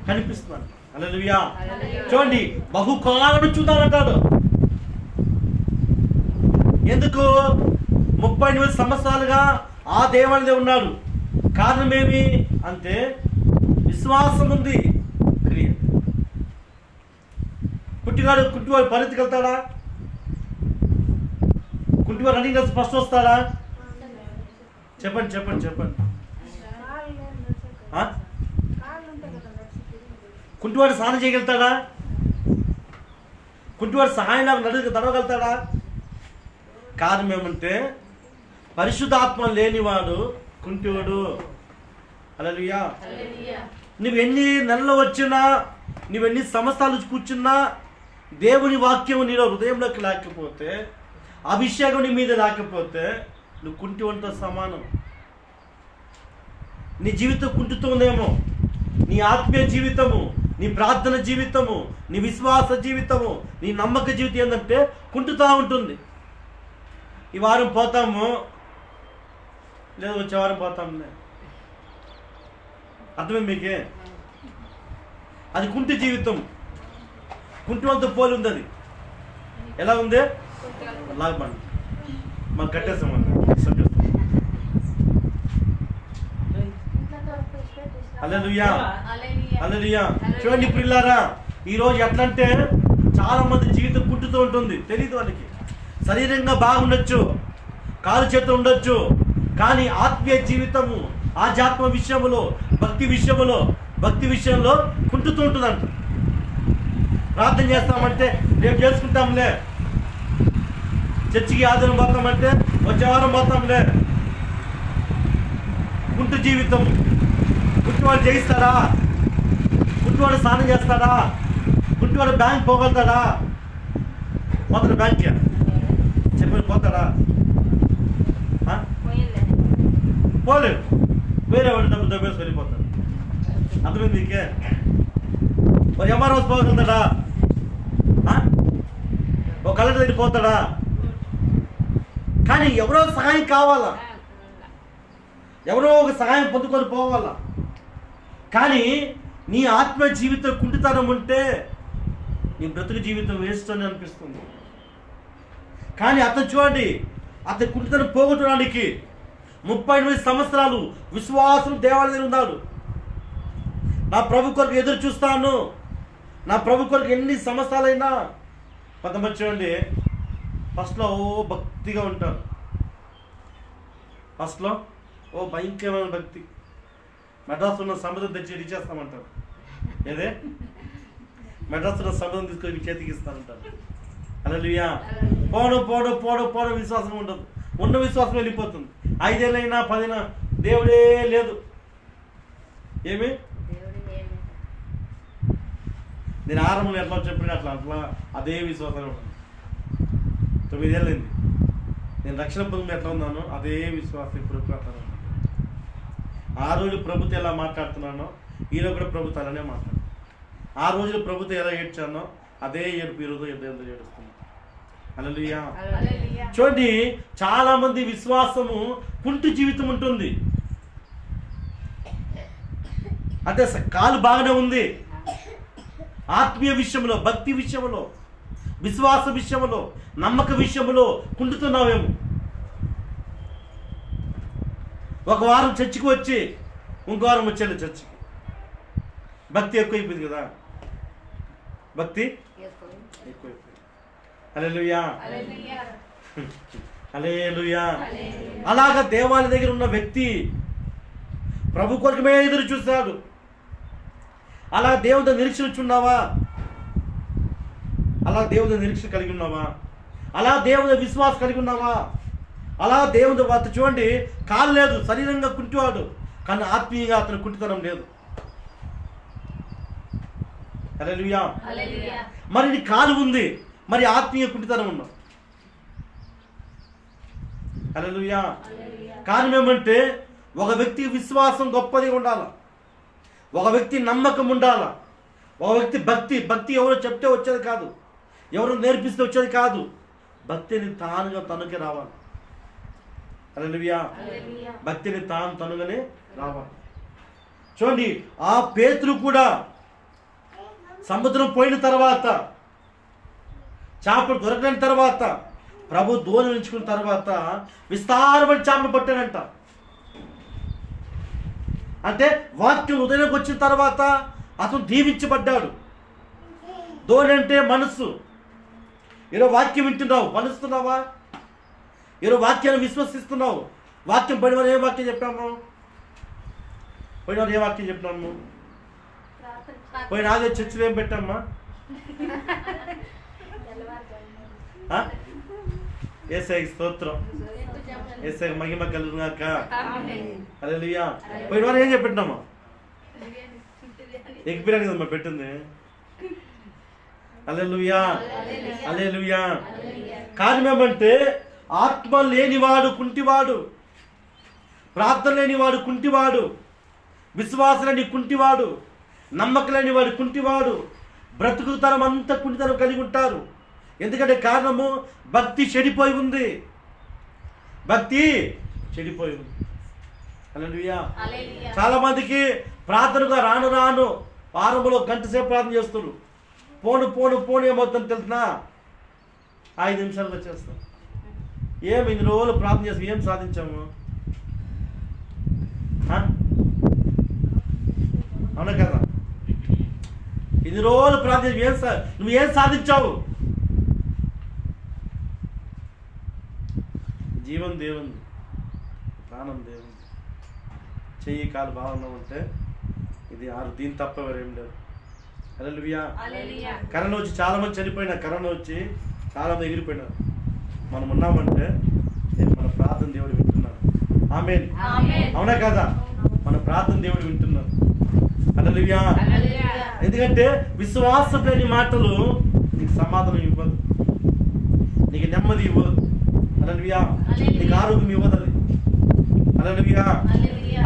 కనిపిస్తుంది. హల్లెలూయా. చూడండి, బహుకాలం చూద్దామంటాడు. ఎందుకు? 38 సంవత్సరాలుగా ఆ దేవునిదే ఉన్నాడు. కారణం ఏమి అంటే విశ్వాసం ఉంది, క్రియ. కుంటివాడు పరిస్థితికి వెళ్తాడా? కుంటివాడు రన్నింగ్ చేసి ఫస్ట్ వస్తాడా? చెప్పండి చెప్పండి చెప్పండి. కుంటివాడు స్నానం చేయగలుగుతాడా? కుంటివాడు సహాయం నడవగలుగుతాడా? కారణం ఏమంటే పరిశుద్ధాత్మ లేనివాడు కుంటివాడు. హల్లెలూయా. నువ్వు ఎన్ని నెలలు వచ్చినా, నువ్వు ఎన్ని సంవత్సరాలు కూర్చున్నా, దేవుని వాక్యం నీలో హృదయంలోకి లేకపోతే, అభిషేకం నీ మీద లేకపోతే నువ్వు కుంటివాడితో సమానం. నీ జీవితం కుంటుతోందేమో, నీ ఆత్మీయ జీవితము, నీ ప్రార్థన జీవితము, నీ విశ్వాస జీవితము, నీ నమ్మక జీవితం ఏంటంటే కుంటుతూ ఉంటుంది. ఈ వారం పోతాము, లేదు వచ్చే వారం పోతాంలే. అర్థమే మీకే? అది కుంటి జీవితం. కుంటి వాళ్ళతో పోలి ఉంది. అది ఎలా ఉంది? లాగమండి మాకు కట్టేస్తామండి. హల్లెలూయా. హల్లెలూయా. చూడండి ప్రియులారా, ఈరోజు ఎట్లా అంటే చాలా మంది జీవితం కుంటుతూ ఉంటుంది. తెలియదు వాళ్ళకి. శరీరంగా బాగుండొచ్చు, కాలు చేతులు ఉండొచ్చు, కానీ ఆత్మీయ జీవితము, ఆధ్యాత్మ విషయంలో, భక్తి విషయంలో కుంటుతూ ఉంటుందంట. ప్రార్థన చేస్తామంటే రేపు చేసుకుంటాంలే, చర్చికి ఆదివారం పోతామంటే వచ్చే వారం పోతాంలే. కుంటు జీవితం. కుంటివాడు జయిస్తాడా? కుంటివాడు స్నానం చేస్తాడా? కుంటివాడు బ్యాంక్ పోగలుగుతాడా? పోతాడు బ్యాంక్? చెప్పని పోతాడా? పోలేడు. వేరే వాడు డబ్బు దబ్బేసి వెళ్ళిపోతాడు. అర్థమైంది మీకే? మరి ఎంఆర్ఓస్ పోగలుగుతాడా? ఒక కలెక్టర్ దగ్గర పోతాడా? కానీ ఎవరో సహాయం కావాలా, ఎవరో ఒక సహాయం పొందుకొని పోవాలా. కానీ నీ ఆత్మ జీవితం కుంటితనం ఉంటే నీ బ్రతుకు జీవితం వేస్ట్ అని అనిపిస్తుంది. కానీ అతను చూడండి, అతని కుంటితనం పోగొట్టడానికి 38 సంవత్సరాలు విశ్వాసం దేవాలయం ఉన్నాడు. నా ప్రభు కొరకు ఎదురు చూస్తాను, నా ప్రభు కొరకు ఎన్ని సంవత్సరాలైనా. కొంతమంది చూడండి, ఫస్ట్లో భక్తిగా ఉంటారు. ఫస్ట్లో భయంకరమైన భక్తి. మెడ్రాస్ ఉన్న సముద్రం తెచ్చి ఇచ్చేస్తామంటారు. ఏదే మెడ్రాస్ ఉన్న సముద్రం తీసుకొని చేతికి ఇస్తానంటారు. హల్లెలూయా. పోవడం విశ్వాసం ఉండదు. ఉన్న విశ్వాసం వెళ్ళిపోతుంది. 5 ఏళ్ళైనా 10 అయినా దేవుడే లేదు. ఏమి? నేను ఆరంభంలో ఎట్లా చెప్పిన అట్లా అదే విశ్వాసం ఉంటుంది. 9 ఏళ్ళైంది నేను రక్షణ పొంది ఎట్లా ఉన్నాను, అదే విశ్వాసం ఇప్పుడు అట్లా. ఆ రోజు ప్రభుత్వం ఎలా మాట్లాడుతున్నానో ఈరోజు కూడా ప్రభుత్వం అలానే మాట్లాడు. ఆ రోజులో ప్రభుత్వం ఎలా ఏడ్చానో అదే ఏడుపు ఈరోజు ఏడుస్తుంది. హల్లెలూయా. చూడండి, చాలా మంది విశ్వాసము కుంటి జీవితం ఉంటుంది. అంటే కాలు బాగానే ఉంది, ఆత్మీయ విషయంలో, భక్తి విషయంలో, విశ్వాస విషయంలో, నమ్మక విషయంలో కుంటుతున్నావేమో. ఒక వారం చర్చికి వచ్చి ఇంకో వారం వచ్చేది చర్చికి. భక్తి ఎక్కువైపోయింది కదా, భక్తి ఎక్కువైపోయింది. హల్లెలూయా, హల్లెలూయా. అలాగ దేవాలయ దగ్గర ఉన్న వ్యక్తి ప్రభు కొరకమే ఎదురు చూశాడు. అలా దేవుని నిరీక్షించున్నావా? అలా దేవుని నిరీక్షణ కలిగి ఉన్నావా? అలా దేవుని విశ్వాసం కలిగి ఉన్నావా? అలా దేవుని వార్త చూడండి, కాలు లేదు, శరీరంగా కుంటివాడు, కానీ ఆత్మీయంగా అతను కుంటితనం లేదు. హల్లెలూయా. మరి నీ కాలు ఉంది, మరి ఆత్మీయ కుంటితనం ఉన్నావు. హల్లెలూయా. కారణం ఏమంటే ఒక వ్యక్తి విశ్వాసం గొప్పది ఉండాలి, ఒక వ్యక్తి నమ్మకం ఉండాలి, ఒక వ్యక్తి భక్తి ఎవరో చెప్తే వచ్చేది కాదు, ఎవరు నేర్పిస్తే వచ్చేది కాదు. భక్తిని తానుగా తనకే రావాలి. హల్లెలూయా. భక్తిని తనుగానే రావాలి. చూడండి, ఆ పేతురు కూడా సముద్రం పోయిన తర్వాత, చేపలు దొరకని తర్వాత, ప్రభు దోణి ఉంచుకున్న తర్వాత విస్తారమైన చేపలు పట్టానంట. అంటే వాక్యం హృదయంలోకి వచ్చిన తర్వాత అతను దీవించబడ్డాడు. దోణి అంటే మనస్సు. ఈరోజు వాక్యం వింటున్నావు, మనస్తున్నావా? ఈరోజు వాక్యాన్ని విశ్వసిస్తున్నావు. వాక్యం పడిన ఏ వాక్యం చెప్పాము? పోయిన ఏ వాక్యం చెప్పినాము? పోయిన అదే చర్చలు ఏం పెట్టామ్మా? యేసయ్యకి స్తోత్రం, యేసయ్యకి మహిమ కలుగుగాక. హల్లెలూయా. పోయిన వారు ఏం చెప్పినామా? ఎగ్ బిర్యానీ కదమ్మా పెట్టింది. హల్లెలూయా, హల్లెలూయా. కారణం ఏమంటే ఆత్మ లేనివాడు కుంటివాడు, ప్రార్థన లేనివాడు కుంటివాడు, విశ్వాసం లేని కుంటివాడు, నమ్మకం లేనివాడు కుంటివాడు, బ్రతుకుతనం అంతా కుంటితనం కలిగి ఉంటారు. ఎందుకంటే కారణము భక్తి చెడిపోయి ఉంది, భక్తి చెడిపోయి ఉంది. హల్లెలూయా. చాలా మందికి ప్రార్థనగా రాను వారంలో గంట సేపు ప్రార్థన చేస్తున్నారు. పోను ఏమవుతుందని తెలిసినా 5 నిమిషాలుగా చేస్తాం. ఇన్ని రోజులు ప్రార్థన చేస్తాం, ఏం సాధించాము? అవునా కదా? ఇన్ని రోజులు ప్రార్థన నువ్వు ఏం సాధించావు? జీవం దేవుంది, ప్రాణం దేవుంది. చెయ్యి కాలు బాగున్నామంటే ఇది దీని తప్ప వేరేం లేదు. హల్లెలూయా. కరోనా వచ్చి చాలా మంది చనిపోయినా, కరోనా వచ్చి చాలా మంది ఎగిరిపోయినారు. మనం ఉన్నామంటే మన ప్రార్థన దేవుడు వింటున్నాడు. ఆమేన్. అవునా కదా? మన ప్రార్థన దేవుడు వింటున్నాడు. హల్లెలూయా. ఎందుకంటే విశ్వాసం లేని మాటలు నీకు సమాధానం ఇవ్వదు, నీకు నెమ్మది ఇవ్వదు. హల్లెలూయా. నీకు ఆరోగ్యం ఇవ్వదు అది. హల్లెలూయా.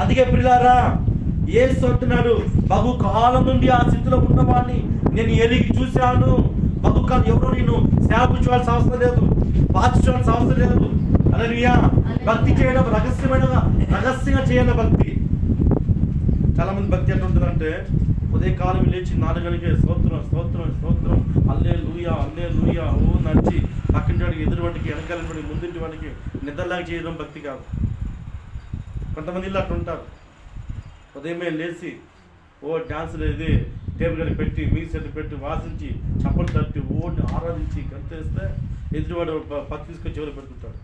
అందుకే ప్రియులారా, యేసు అంటున్నాడు, బహుకాలం నుండి ఆ స్థితిలో ఉన్నవాడిని నేను ఎరిగి చూశాను. బహుకాలం ఎవరో నేను సేవకుకోవాల్సిన అవసరం లేదు, పాటించాల్సిన అవసరం లేదు. హల్లెలూయా. భక్తి చేయడం రహస్యంగా చేయాలి. భక్తి చాలా మంది భక్తి ఎట్లా ఉంటుందంటే ఉదయకాలం లేచి 4 గంటలకే స్తోత్రం స్తోత్రం స్తోత్రం, హల్లెలూయా హల్లెలూయా ఓ నడిచి పక్కింటి వాడికి, ఎదురు వాడికి, వెనకాల వాడికి, ముందుంటి వాడికి నిద్రలాగా చేయడం భక్తి కాదు. కొంతమంది ఇల్లు అట్లా ఉంటారు. ఉదయమే లేచి డాన్సులు ఇది టేబుల్ గడి పెట్టి, మీది సెట్ పెట్టి, వాసించి, చప్పలు తట్టి, ఆరాధించి గంతేస్తే ఎదుటివాడు పత్తి తీసుకొని చెవులు పెట్టుకుంటాడు.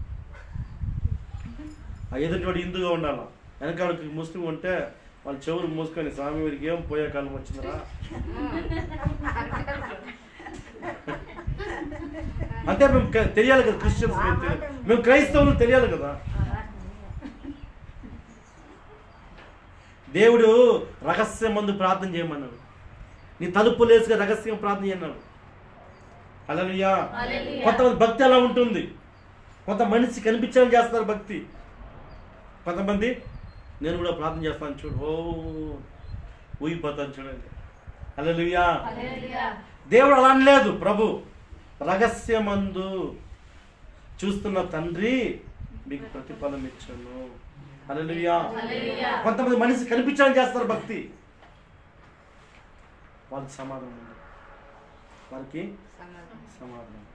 ఆ ఎదుటివాడు హిందువుగా ఉండాలి, వెనకాలకి ముస్లిం ఉంటే వాళ్ళ చెవులు మూసుకొని స్వామి వారికి ఏం పోయే కాలం వచ్చిందరా అంటే మేము తెలియాలి కదా, క్రిస్టియన్స్ మేము క్రైస్తవులు తెలియాలి కదా. దేవుడు రహస్యం మందు ప్రార్థన చేయమన్నాడు. నీ తలుపు లేసుగా రహస్యం ప్రార్థన చేయన్నాడు. హల్లెలూయా. కొంతమంది భక్తి అలా ఉంటుంది. కొంత మనిషి కనిపించాలని చేస్తారు భక్తి, కొంతమంది నేను కూడా ప్రార్థన చేస్తాను చూడు, ఓ ఊగిపోతాను చూడండి. హల్లెలూయా. దేవుడు అలా అనలేదు. ప్రభు రహస్యమందు చూస్తున్న తండ్రి మీకు ప్రతిఫలం ఇచ్చాను. హల్లెలూయా. కొంతమంది మనిషి కనిపించాలని చేస్తారు భక్తి, వాళ్ళకి సమాధానం ఉండదు, వారికి సమాధానం.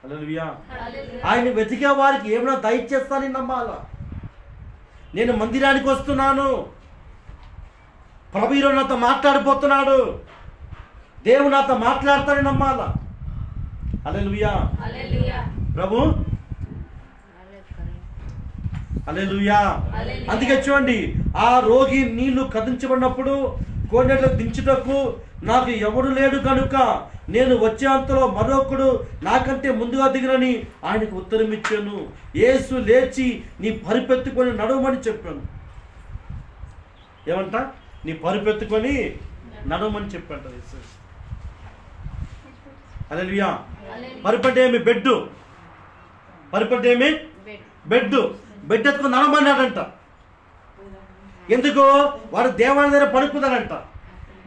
హల్లెలూయా. ఆయన వెతికే వారికి ఏమైనా దయచేస్తానని నమ్మాలా. నేను మందిరానికి వస్తున్నాను, ప్రభు ఈరోజు నాతో మాట్లాడిపోతున్నాడు, దేవుడు నాతో మాట్లాడతానని నమ్మాలా. హల్లెలూయా. ప్రభు హల్లెలూయా. అందుకే చూడండి, ఆ రోగి నీళ్లు కదించబడినప్పుడు కోనేటిలో దించుటకు నాకు ఎవడు లేడు కనుక నేను వచ్చేంతలో మరొకడు నాకంటే ముందుగా దిగినని ఆయనకు ఉత్తరం ఇచ్చాను. యేసు లేచి నీ పరిపెత్తుకొని నడవమని చెప్పాను. ఏమంట? నీ పరిపెత్తుకొని నడవమని చెప్పంట యేసు. హల్లెలూయా. పరిపెట్టు ఏమి? బెడ్. పరిపెట్టు ఏమి? బెడ్. బెడ్ ఎత్తుకుని నడవమన్నాడంట. ఎందుకు? వాడు దేవాలయం దగ్గర పడుకున్నాడంట.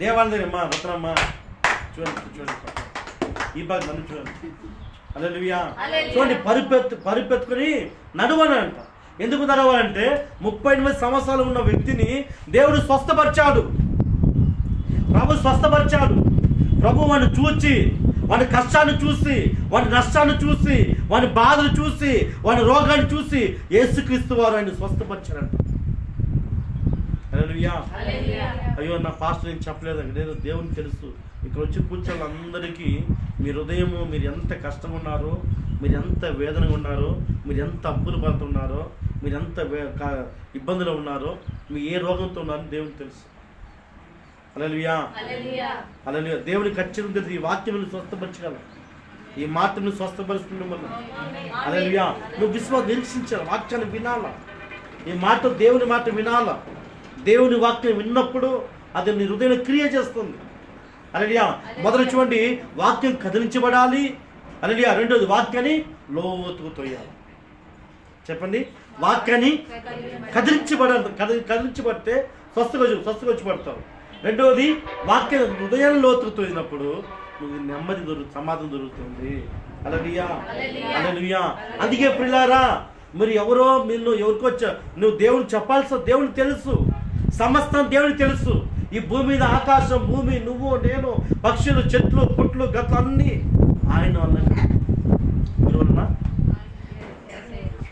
దేవాలయం దగ్గర మా రత్నమ్మ చూడండి, చూడండి ఈ బాగా నన్ను చూడండి. హల్లెలూయా. చూడండి, పరిపెత్తుకుని నడవనంట. ఎందుకు నడవాలంటే 38 సంవత్సరాలు ఉన్న వ్యక్తిని దేవుడు స్వస్థపరిచాడు. ప్రభు స్వస్థపరిచాడు. ప్రభు వాడిని చూచి, వాడి కష్టాన్ని చూసి, వాడి నష్టాన్ని చూసి, వాడి బాధలు చూసి, వాడి రోగాన్ని చూసి యేసుక్రీస్తు వారు ఆయన స్వస్థపరిచారంట. హల్లెలూయా. అయ్యో నా పాస్టర్ నేను చెప్పలేదు, లేదు దేవునికి తెలుసు. ఇక్కడ వచ్చి కూర్చొని అందరికీ మీ హృదయము, మీరు ఎంత కష్టంగా ఉన్నారో, మీరు ఎంత వేదనగా ఉన్నారో, మీరు ఎంత అప్పులు పడుతున్నారో, మీరు ఎంత ఇబ్బందులు ఉన్నారో, మీ ఏ రోగంతో ఉన్నారో దేవునికి తెలుసు. హల్లెలూయా. హల్లెలూయా. దేవుని ఖచ్చితంగా తెలుసు. ఈ వాక్యం స్వస్థపరచగలరు, ఈ మాటను స్వస్థపరుస్తుంది మిమ్మల్ని. హల్లెలూయా. నువ్వు విశ్వాసం నిరీక్షించాలి, వాక్యాన్ని వినాలా. ఈ మాట దేవుని మాట వినాలా. దేవుని వాక్యం విన్నప్పుడు అది నీ హృదయం క్రియ చేస్తుంది. హల్లెలూయా. మొదలు చూడండి, వాక్యం కదిలించబడాలి. హల్లెలూయా. రెండోది వాక్యాన్ని లోతుకు తోయాలి. చెప్పండి, వాక్యాన్ని కదిలించబడితే స్వస్థకొచ్చి పడతావు. రెండవది వాక్యం హృదయాన్ని లోతుకు తోయినప్పుడు నువ్వు నెమ్మది సమాధానం దొరుకుతుంది. హల్లెలూయా. హల్లెలూయా. అందుకే ప్రియులారా, మీరు ఎవరో మీరు ఎవరికి వచ్చా, నువ్వు దేవుడు చెప్పాల్సిన దేవునికి తెలుసు, సమస్తం దేవునికి తెలుసు. ఈ భూమి మీద ఆకాశం, భూమి, నువ్వు, నేను, పక్షులు, చెట్లు, పుట్లు, గట్లు అన్నీ ఆయన వలన,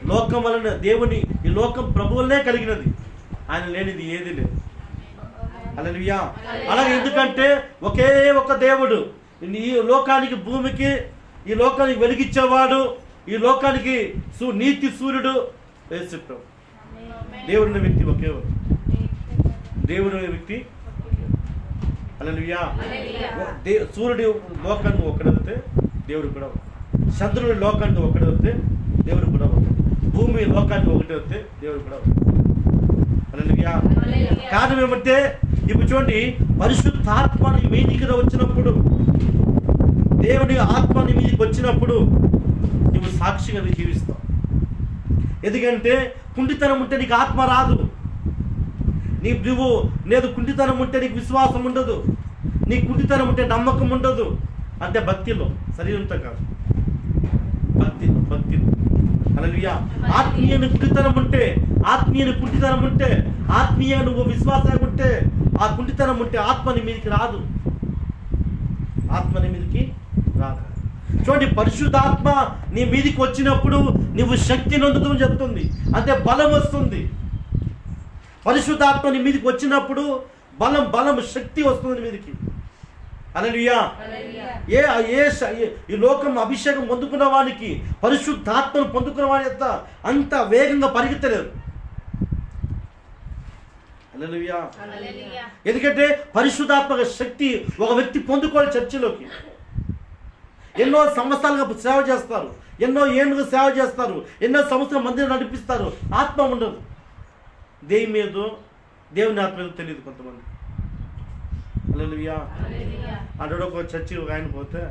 లోకం వలన, దేవుని ఈ లోకం ప్రభువులనే కలిగినది, ఆయన లేనిది ఏది లేదు. హల్లెలూయా. అలాగే ఎందుకంటే ఒకే ఒక దేవుడు ఈ లోకానికి, భూమికి, ఈ లోకానికి వెలిగించేవాడు, ఈ లోకానికి నీతి సూర్యుడు యేసుప్రభు. దేవుడిని వ్యక్తి ఒకే దేవుడు వ్యక్తి. హల్లెలూయా. సూర్యుడు లోకాన్ని ఒకడైతే దేవుడు కూడా, చంద్రుడి లోకాన్ని ఒకడైతే దేవుడు కూడా, భూమి లోకాన్ని ఒకటి వస్తే దేవుడు కూడా. హల్లెలూయా. కారణం ఏమంటే ఇప్పుడు చూడండి, పరిశుద్ధాత్మ మీ దగ్గర వచ్చినప్పుడు, దేవుని ఆత్మ నీ మీదకి వచ్చినప్పుడు నువ్వు సాక్షిగా జీవిస్తావు. ఎందుకంటే కుంటితనం ఉంటే నీకు ఆత్మ రాదు. నువ్వు లేదు కుంటితనం ఉంటే నీకు విశ్వాసం ఉండదు, నీ కుంటితనం ఉంటే నమ్మకం ఉండదు. అంటే భక్తిలో, శరీరంతో కాదు, భక్తిలో. హల్లెలూయా. ఆత్మీయ కుంటితనం ఉంటే, ఆత్మీయ నువ్వు విశ్వాసంగా ఉంటే, ఆ కుంటితనం ఉంటే ఆత్మ నీ మీదకి రాదు. చూడండి, పరిశుద్ధాత్మ నీ మీదికి వచ్చినప్పుడు నువ్వు శక్తి నొందుతూ చెప్తుంది, అంటే బలం వస్తుంది. పరిశుద్ధాత్మ నీ మీదకి వచ్చినప్పుడు బలం శక్తి వస్తుంది మీదకి. హల్లెలూయా. ఈ లోకం అభిషేకం పొందుకున్న వానికి, పరిశుద్ధాత్మను పొందుకున్న వాని అంత వేగంగా పరిగెత్తలేదు. హల్లెలూయా. ఎందుకంటే పరిశుద్ధాత్మక శక్తి ఒక వ్యక్తి పొందుకోవాలి. చర్చిలోకి ఎన్నో సంవత్సరాలుగా సేవ చేస్తారు, ఎన్నో ఏళ్ళుగా సేవ చేస్తారు, ఎన్నో సంవత్సరాలు మందిని నడిపిస్తారు, ఆత్మ ఉండదు. దేవుని ఆత్మ ఏదో తెలియదు కొంతమంది. హల్లెలూయా. అంటే ఒక చర్చి ఒక ఆయన పోతే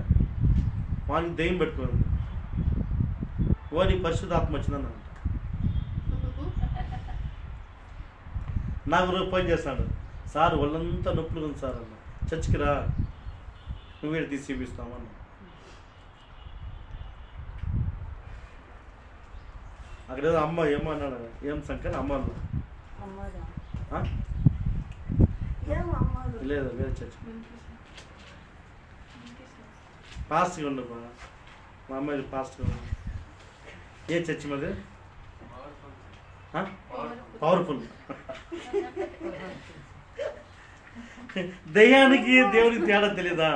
వానికి దెయ్యం పెట్టుకోండి, వానికి పరిశుద్ధాత్మ వచ్చిందని అంట. నాకు రోజు ఫోన్ చేస్తాడు, సార్ వాళ్ళంతా నొప్పులు ఉంది సార్ అన్న, చర్చికి రా నువ్వే తీసి చూపిస్తామన్న. అక్కడేదో అమ్మ ఏమో అన్నాడు, ఏం సంఖ్య అమ్మాలు లేదు వేరే చర్చ్ పాస్ట్గా ఉండు, మా అమ్మాయి పాస్ట్గా ఉండు. ఏ చర్చి మరి పవర్ఫుల్. దయ్యానికి దేవునికి తేడా తెలీదా?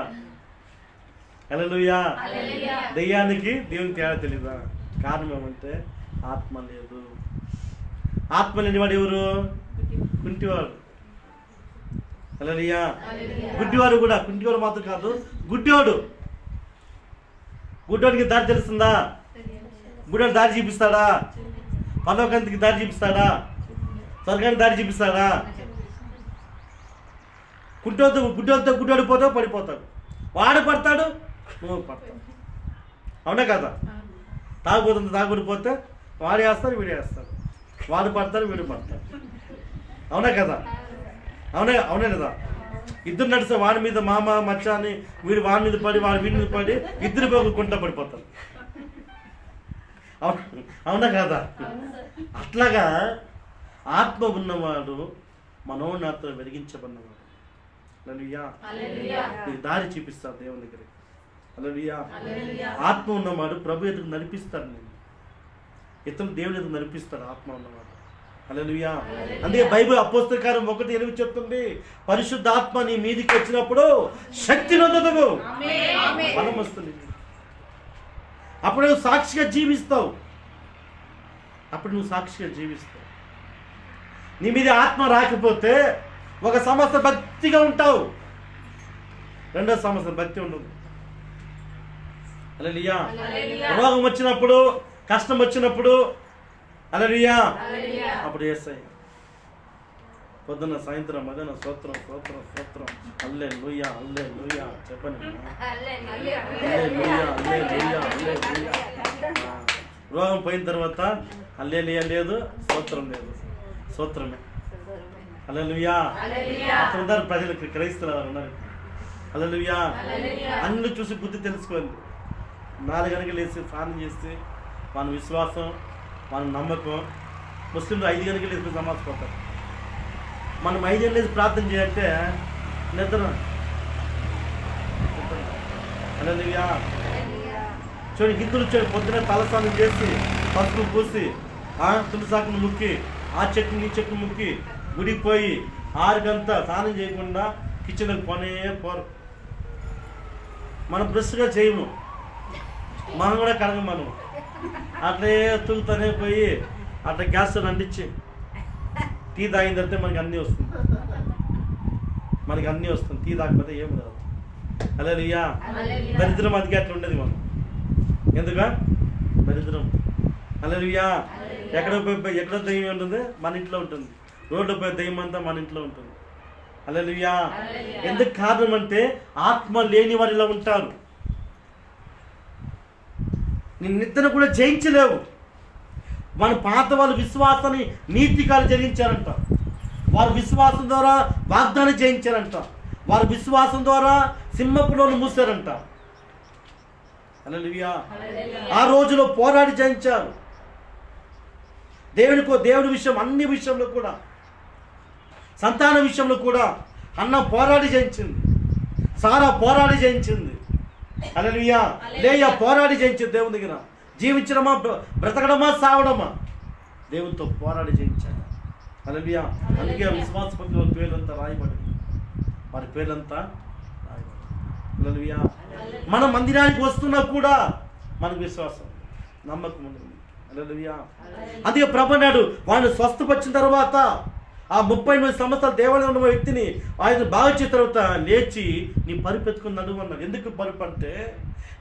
హల్లెలూయా. దయ్యానికి దేవునికి తేడా తెలీదా? కారణం ఏమంటే ఆత్మ లేదు. ఆత్మ లేనివాడు ఎవరు? కుంటివాడు. హల్లెలూయా. గుడ్డివాడు కూడా, కుంటివాడు మాత్రం కాదు, గుడ్డివాడు. గుడ్డోడికి దారి తెలుస్తుందా? గుడ్డోడు దారి చూపిస్తాడా? పరలోకానికి దారి చూపిస్తాడా? స్వర్గానికి దారి చూపిస్తాడా? గుడ్డోడితో పోతావు, పడిపోతాడు. వాడు పడతాడు, నువ్వు పడతావు. అవునా కదా? తాగుడిపోతే వాడు వేస్తాడు, వీడు వేస్తాడు. వాడు పడతాడు, వీడు పడతాడు. అవునా కదా? అవునే కదా? ఇద్దరు నడిస్తే వాడి మీద మామ మచ్చ అని వీడు వాడి మీద పడి వాడి వీడి మీద పడి ఇద్దరు పోకుండా పడిపోతారు. అవునా కదా? అట్లాగా ఆత్మ ఉన్నవాడు మనోన్నత వెలిగించబడినవాడు. హల్లెలూయా. నీకు దారి చూపిస్తాడు దేవుని దగ్గర. హల్లెలూయా. ఆత్మ ఉన్నవాడు ప్రభు ఎదుగు నడిపిస్తాడు. నేను ఇతను దేవుని ఎదుగు నడిపిస్తాడు ఆత్మ ఉన్నవాడు. హల్లెలూయా. అందుకే బైబిల్ అపోస్తలకారం 1:8 చెప్తుంది, పరిశుద్ధ ఆత్మ నీ మీదికి వచ్చినప్పుడు శక్తి నొందుతావు, బలం వస్తుంది. అప్పుడు నువ్వు సాక్షిగా జీవిస్తావు. నీ మీద ఆత్మ రాకపోతే ఒక సంవత్సరం భక్తిగా ఉంటావు, రెండో సంవత్సరం భక్తి ఉండదు. హల్లెలూయా. రోగం వచ్చినప్పుడు, కష్టం వచ్చినప్పుడు, హల్లెలూయా, అప్పుడు యేసయ్య పొద్దున్న సాయంత్రం మధ్యాహ్నం స్తోత్రం స్తోత్రం స్తోత్రం హల్లెలూయా హల్లెలూయా చెప్పండి. హల్లెలూయా హల్లెలూయా హల్లెలూయా. రోగం పోయిన తర్వాత హల్లెలూయా లేదు, స్తోత్రం లేదు, స్తోత్రమే. హల్లెలూయా. అక్కడ ప్రజలకు క్రైస్తవులు ఉన్నారు. హల్లెలూయా. అన్ని చూసి బుద్ధి తెలుసుకోండి. 4 గంటలకు లేచి స్నానం చేస్తే మన విశ్వాసం, మన నమ్మకం. ముస్లింలు 5 గంటలకు లేచి నమాజ్ పోతారు. మనం 5 గంటలు లేచి ప్రార్థన చేయాలంటే నిద్ర. హల్లెలూయా. చూడండి, హిందువులు చూడండి, పొద్దున తలస్నానం చేసి పసుపు పూసి తులసాకును ముక్కి ఆ చెట్టు ఈ చెట్టు ముక్కి గుడికి పోయి 6 గంటల స్నానం చేయకుండా కిచెన్కి పోరు. మనం బ్రష్గా చేయము, మనం కూడా కడగం. మనం అట్లే తుగుతూనే పోయి అట్లా గ్యాస్ అంటించి టీ తాగిన తర్వాత మనకి అన్నీ వస్తుంది. టీ తాగకపోతే ఏం రాదు. హల్లెలూయా. దరిద్రం అందుకే అట్లా ఉండేది మనం. ఎందుక దరిద్రం. హల్లెలూయా. ఎక్కడో దయ్యం ఉంటుంది, మన ఇంట్లో ఉంటుంది. రోడ్డు పోయే దయ్యం అంతా మన ఇంట్లో ఉంటుంది. హల్లెలూయా. ఎందుకు కారణం అంటే ఆత్మ లేని వారిలో ఉంటారు. నీ నిద్రను కూడా జయించలేవు. మన పాత వాళ్ళు విశ్వాసాన్ని నీతికాలు జరిగించారంట. వారు విశ్వాసం ద్వారా వాగ్దానం జయించారంట. వారు విశ్వాసం ద్వారా సింహపులోను మూసారంట. హల్లెలూయా. ఆ రోజులో పోరాడి జయించారు. దేవుడి విషయం, అన్ని విషయంలో కూడా, సంతాన విషయంలో కూడా అన్న పోరాడి జయించింది. సారా పోరాడి జయించింది. హల్లెలూయా. లేయా పోరాడి జయించింది. దేవుని దగ్గర జీవించడమా, బ్రతకడమా, సావడమా, దేవునితో పోరాడి జయించాడు. హల్లెలూయా. అందుకే విశ్వాస పత్రికలో పేర్లంతా రాయబడింది. వారి పేర్లంతా రాయబడింది. హల్లెలూయా. మన మందిరానికి వస్తున్నా కూడా మనకు విశ్వాసం, నమ్మకం ఉంది. హల్లెలూయా. అందుకే ప్రభు అన్నాడు, వాడిని స్వస్థపరిచిన తర్వాత ఆ 38 సంవత్సరాల దేవాలయం ఉన్న వ్యక్తిని ఆయన బాగా చేసిన తర్వాత లేచి నీ పరిపెత్తుకుని నడువు అన్నాడు. ఎందుకు పరుపు అంటే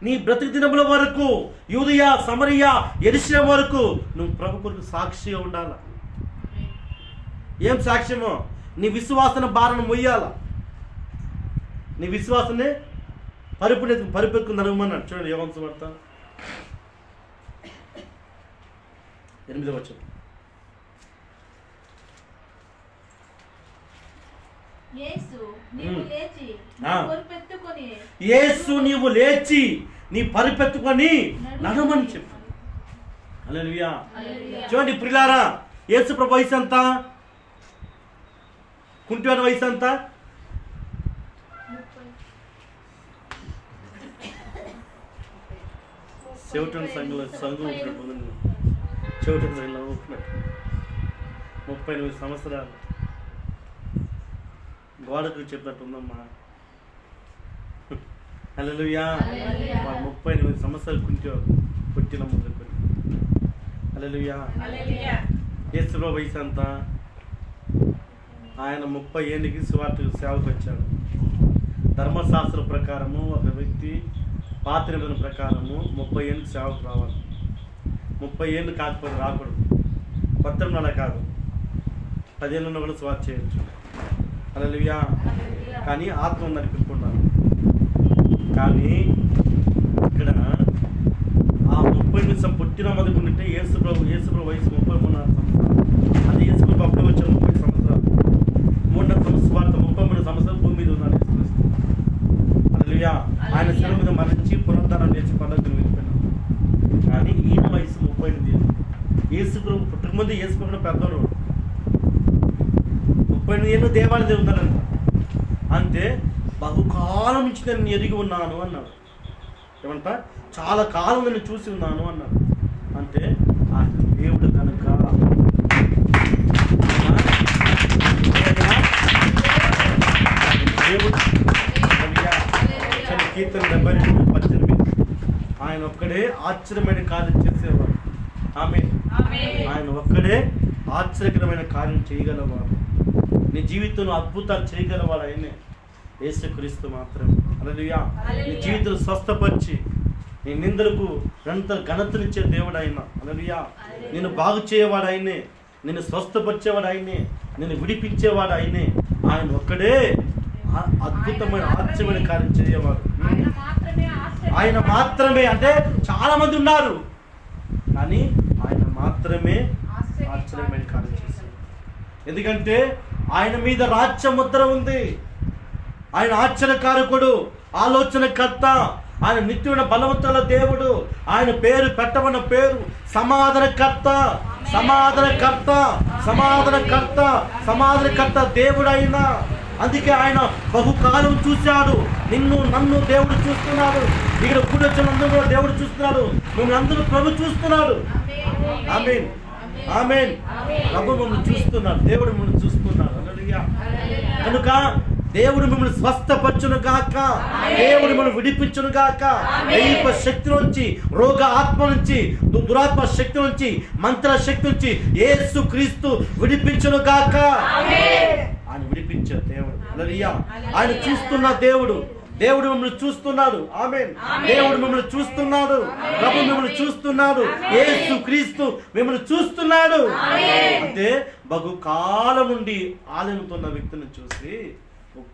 నీ బ్రతుకు దినముల వరకు యూదయ, సమరయ, యెరూషలేము వరకు నువ్వు ప్రభు కొరకు సాక్షిగా ఉండాల. ఏం సాక్ష్యమో? నీ విశ్వాసన భారణ మొయ్యాల. నీ విశ్వాసాన్ని పరిపెత్తుకుని నడుమన్నాడు. చూడండి, యోహాను సువార్త 8వ వచనం. యేసు నీవు లేచి నీ పరిపెత్తుకొని నడమని చెప్పు. హల్లెలూయా. చూడండి ప్రియులారా, యేసు ప్రభు వయసు ఎంత? కుంటివాని వయసు ఎంత? చెవిటని సంఘంలో చెవిటని సంఘంలో 38 సంవత్సరాలు గోడకు చెప్పినట్టు ఉందమ్మా. హల్లెలూయా. 38 సంవత్సరాలు కుంటివాడు పుట్టిన మొదలుకొని. హల్లెలూయా. యేసు ప్రభు వయసు ఎంత? ఆయన 30 ఏళ్ళకి సువార్త సేవకు వచ్చాడు. ధర్మశాస్త్ర ప్రకారము ఒక వ్యక్తి పాత నిబంధన ప్రకారము 30 ఏళ్ళకి సేవకు రావాలి. 30 ఏళ్ళు కాకపోతే రాకూడదు. కొత్త నెల కాదు, 10 ఏళ్ళలో కూడా సువార్త చేయొచ్చు. హల్లెలూయా. కానీ ఆత్మ ఉందని పెట్టుకున్నాను. కానీ ఇక్కడ ఆ 30 నిమిషం పుట్టిన మొదటి ఉంటే యేసు ప్రభు వయసు 33 సంవత్సరాలు. అది యేసు ప్రభు అప్పుడే వచ్చాడు 30 సంవత్సరాలు. 3 సంవత్సరాలు 33 సంవత్సరాలు భూమి మీద ఉన్నాడు యేసు క్రీస్తు. హల్లెలూయా. ఆయన శిలువ మీద మరణించి పునరుద్ధానం చేసి పరలోకానికి వెళ్ళిపోయినాడు. కానీ ఈయన వయసు 38 ఏళ్ళు. యేసు ప్రభు పుట్టక ముందు యేసు ప్రభు పెద్దవాడు. 38 ఏళ్ళు దేవాలయం ఉన్నాడంట. అంటే బహుకాలం నుంచి నేను ఎరిగి ఉన్నాను అన్నాడు. ఏమంట? చాలా కాలం నేను చూసి ఉన్నాను అన్నాడు. అంటే ఆయన దేవుడు కనుక దేవుడు. కీర్తన 72:18 ఆయన ఒక్కడే ఆశ్చర్యమైన కార్యం చేసేవాడు. ఆయన ఒక్కడే ఆశ్చర్యకరమైన కార్యం చేయగలవాడు. నీ జీవితంలో అద్భుతాలు చేయగలవాడు ఆయనే, యేసుక్రీస్తు మాత్రమే. హల్లెలూయా. నీ జీవితం స్వస్థపరిచి నీ నిందలకు నిరంతర ఘనతనిచ్చే దేవుడు ఆయన. హల్లెలూయా. నిన్ను బాగు చేయవాడు ఆయనే, నిన్ను స్వస్థపరిచేవాడు ఆయనే, నిన్ను విడిపించేవాడు ఆయనే. ఆయన ఒక్కడే అద్భుతమైన ఆశ్చర్యమైన కార్యం చేయవాడు. ఆయన మాత్రమే. అంటే చాలా మంది ఉన్నారు, కానీ ఆయన మాత్రమే ఆశ్చర్యమైన కార్యం చేశాడు. ఎందుకంటే ఆయన మీద రాజ్య ముద్ర ఉంది. ఆయన ఆశ్చర్యకారకుడు, ఆలోచనకర్త, ఆయన నిత్యమైన బలవంతుల దేవుడు. ఆయన పేరు పెట్టమన్న పేరు సమాధానకర్త, సమాధానకర్త, సమాధానకర్త, సమాధానకర్త దేవుడు ఆయన. అందుకే ఆయన బహుకాలం చూశాడు. నిన్ను నన్ను దేవుడు చూస్తున్నాడు. ఇక్కడ కూర్చొని కూడా దేవుడు చూస్తున్నాడు. మిమ్మల్ని అందరూ ప్రభు చూస్తున్నాడు. ఆమేన్, ఆమేన్. ప్రభు మిమ్మల్ని చూస్తున్నాడు, దేవుడు మిమ్మల్ని చూస్తున్నాడు. హల్లెలూయా. కనుక దేవుడు మిమ్మల్ని స్వస్థపరచును గాక, దేవుడు మిమ్మల్ని విడిపించును గాక. దైవ శక్తి నుంచి, రోగ ఆత్మ నుంచి, దురాత్మ శక్తి నుంచి, మంత్ర శక్తి నుంచి యేసు క్రీస్తు విడిపించును గాక. ఆయన విడిపించే దేవుడు. హల్లెలూయా. ఆయన చూస్తున్న దేవుడు. దేవుడు మిమ్మల్ని చూస్తున్నాడు. ఆమేన్. దేవుడు మిమ్మల్ని చూస్తున్నాడు. ప్రభు మిమ్మల్ని చూస్తున్నాడు. యేసు క్రీస్తు మిమ్మల్ని చూస్తున్నాడు. అంటే బహుకాలం నుండి ఆలయంతున్న వ్యక్తిని చూసి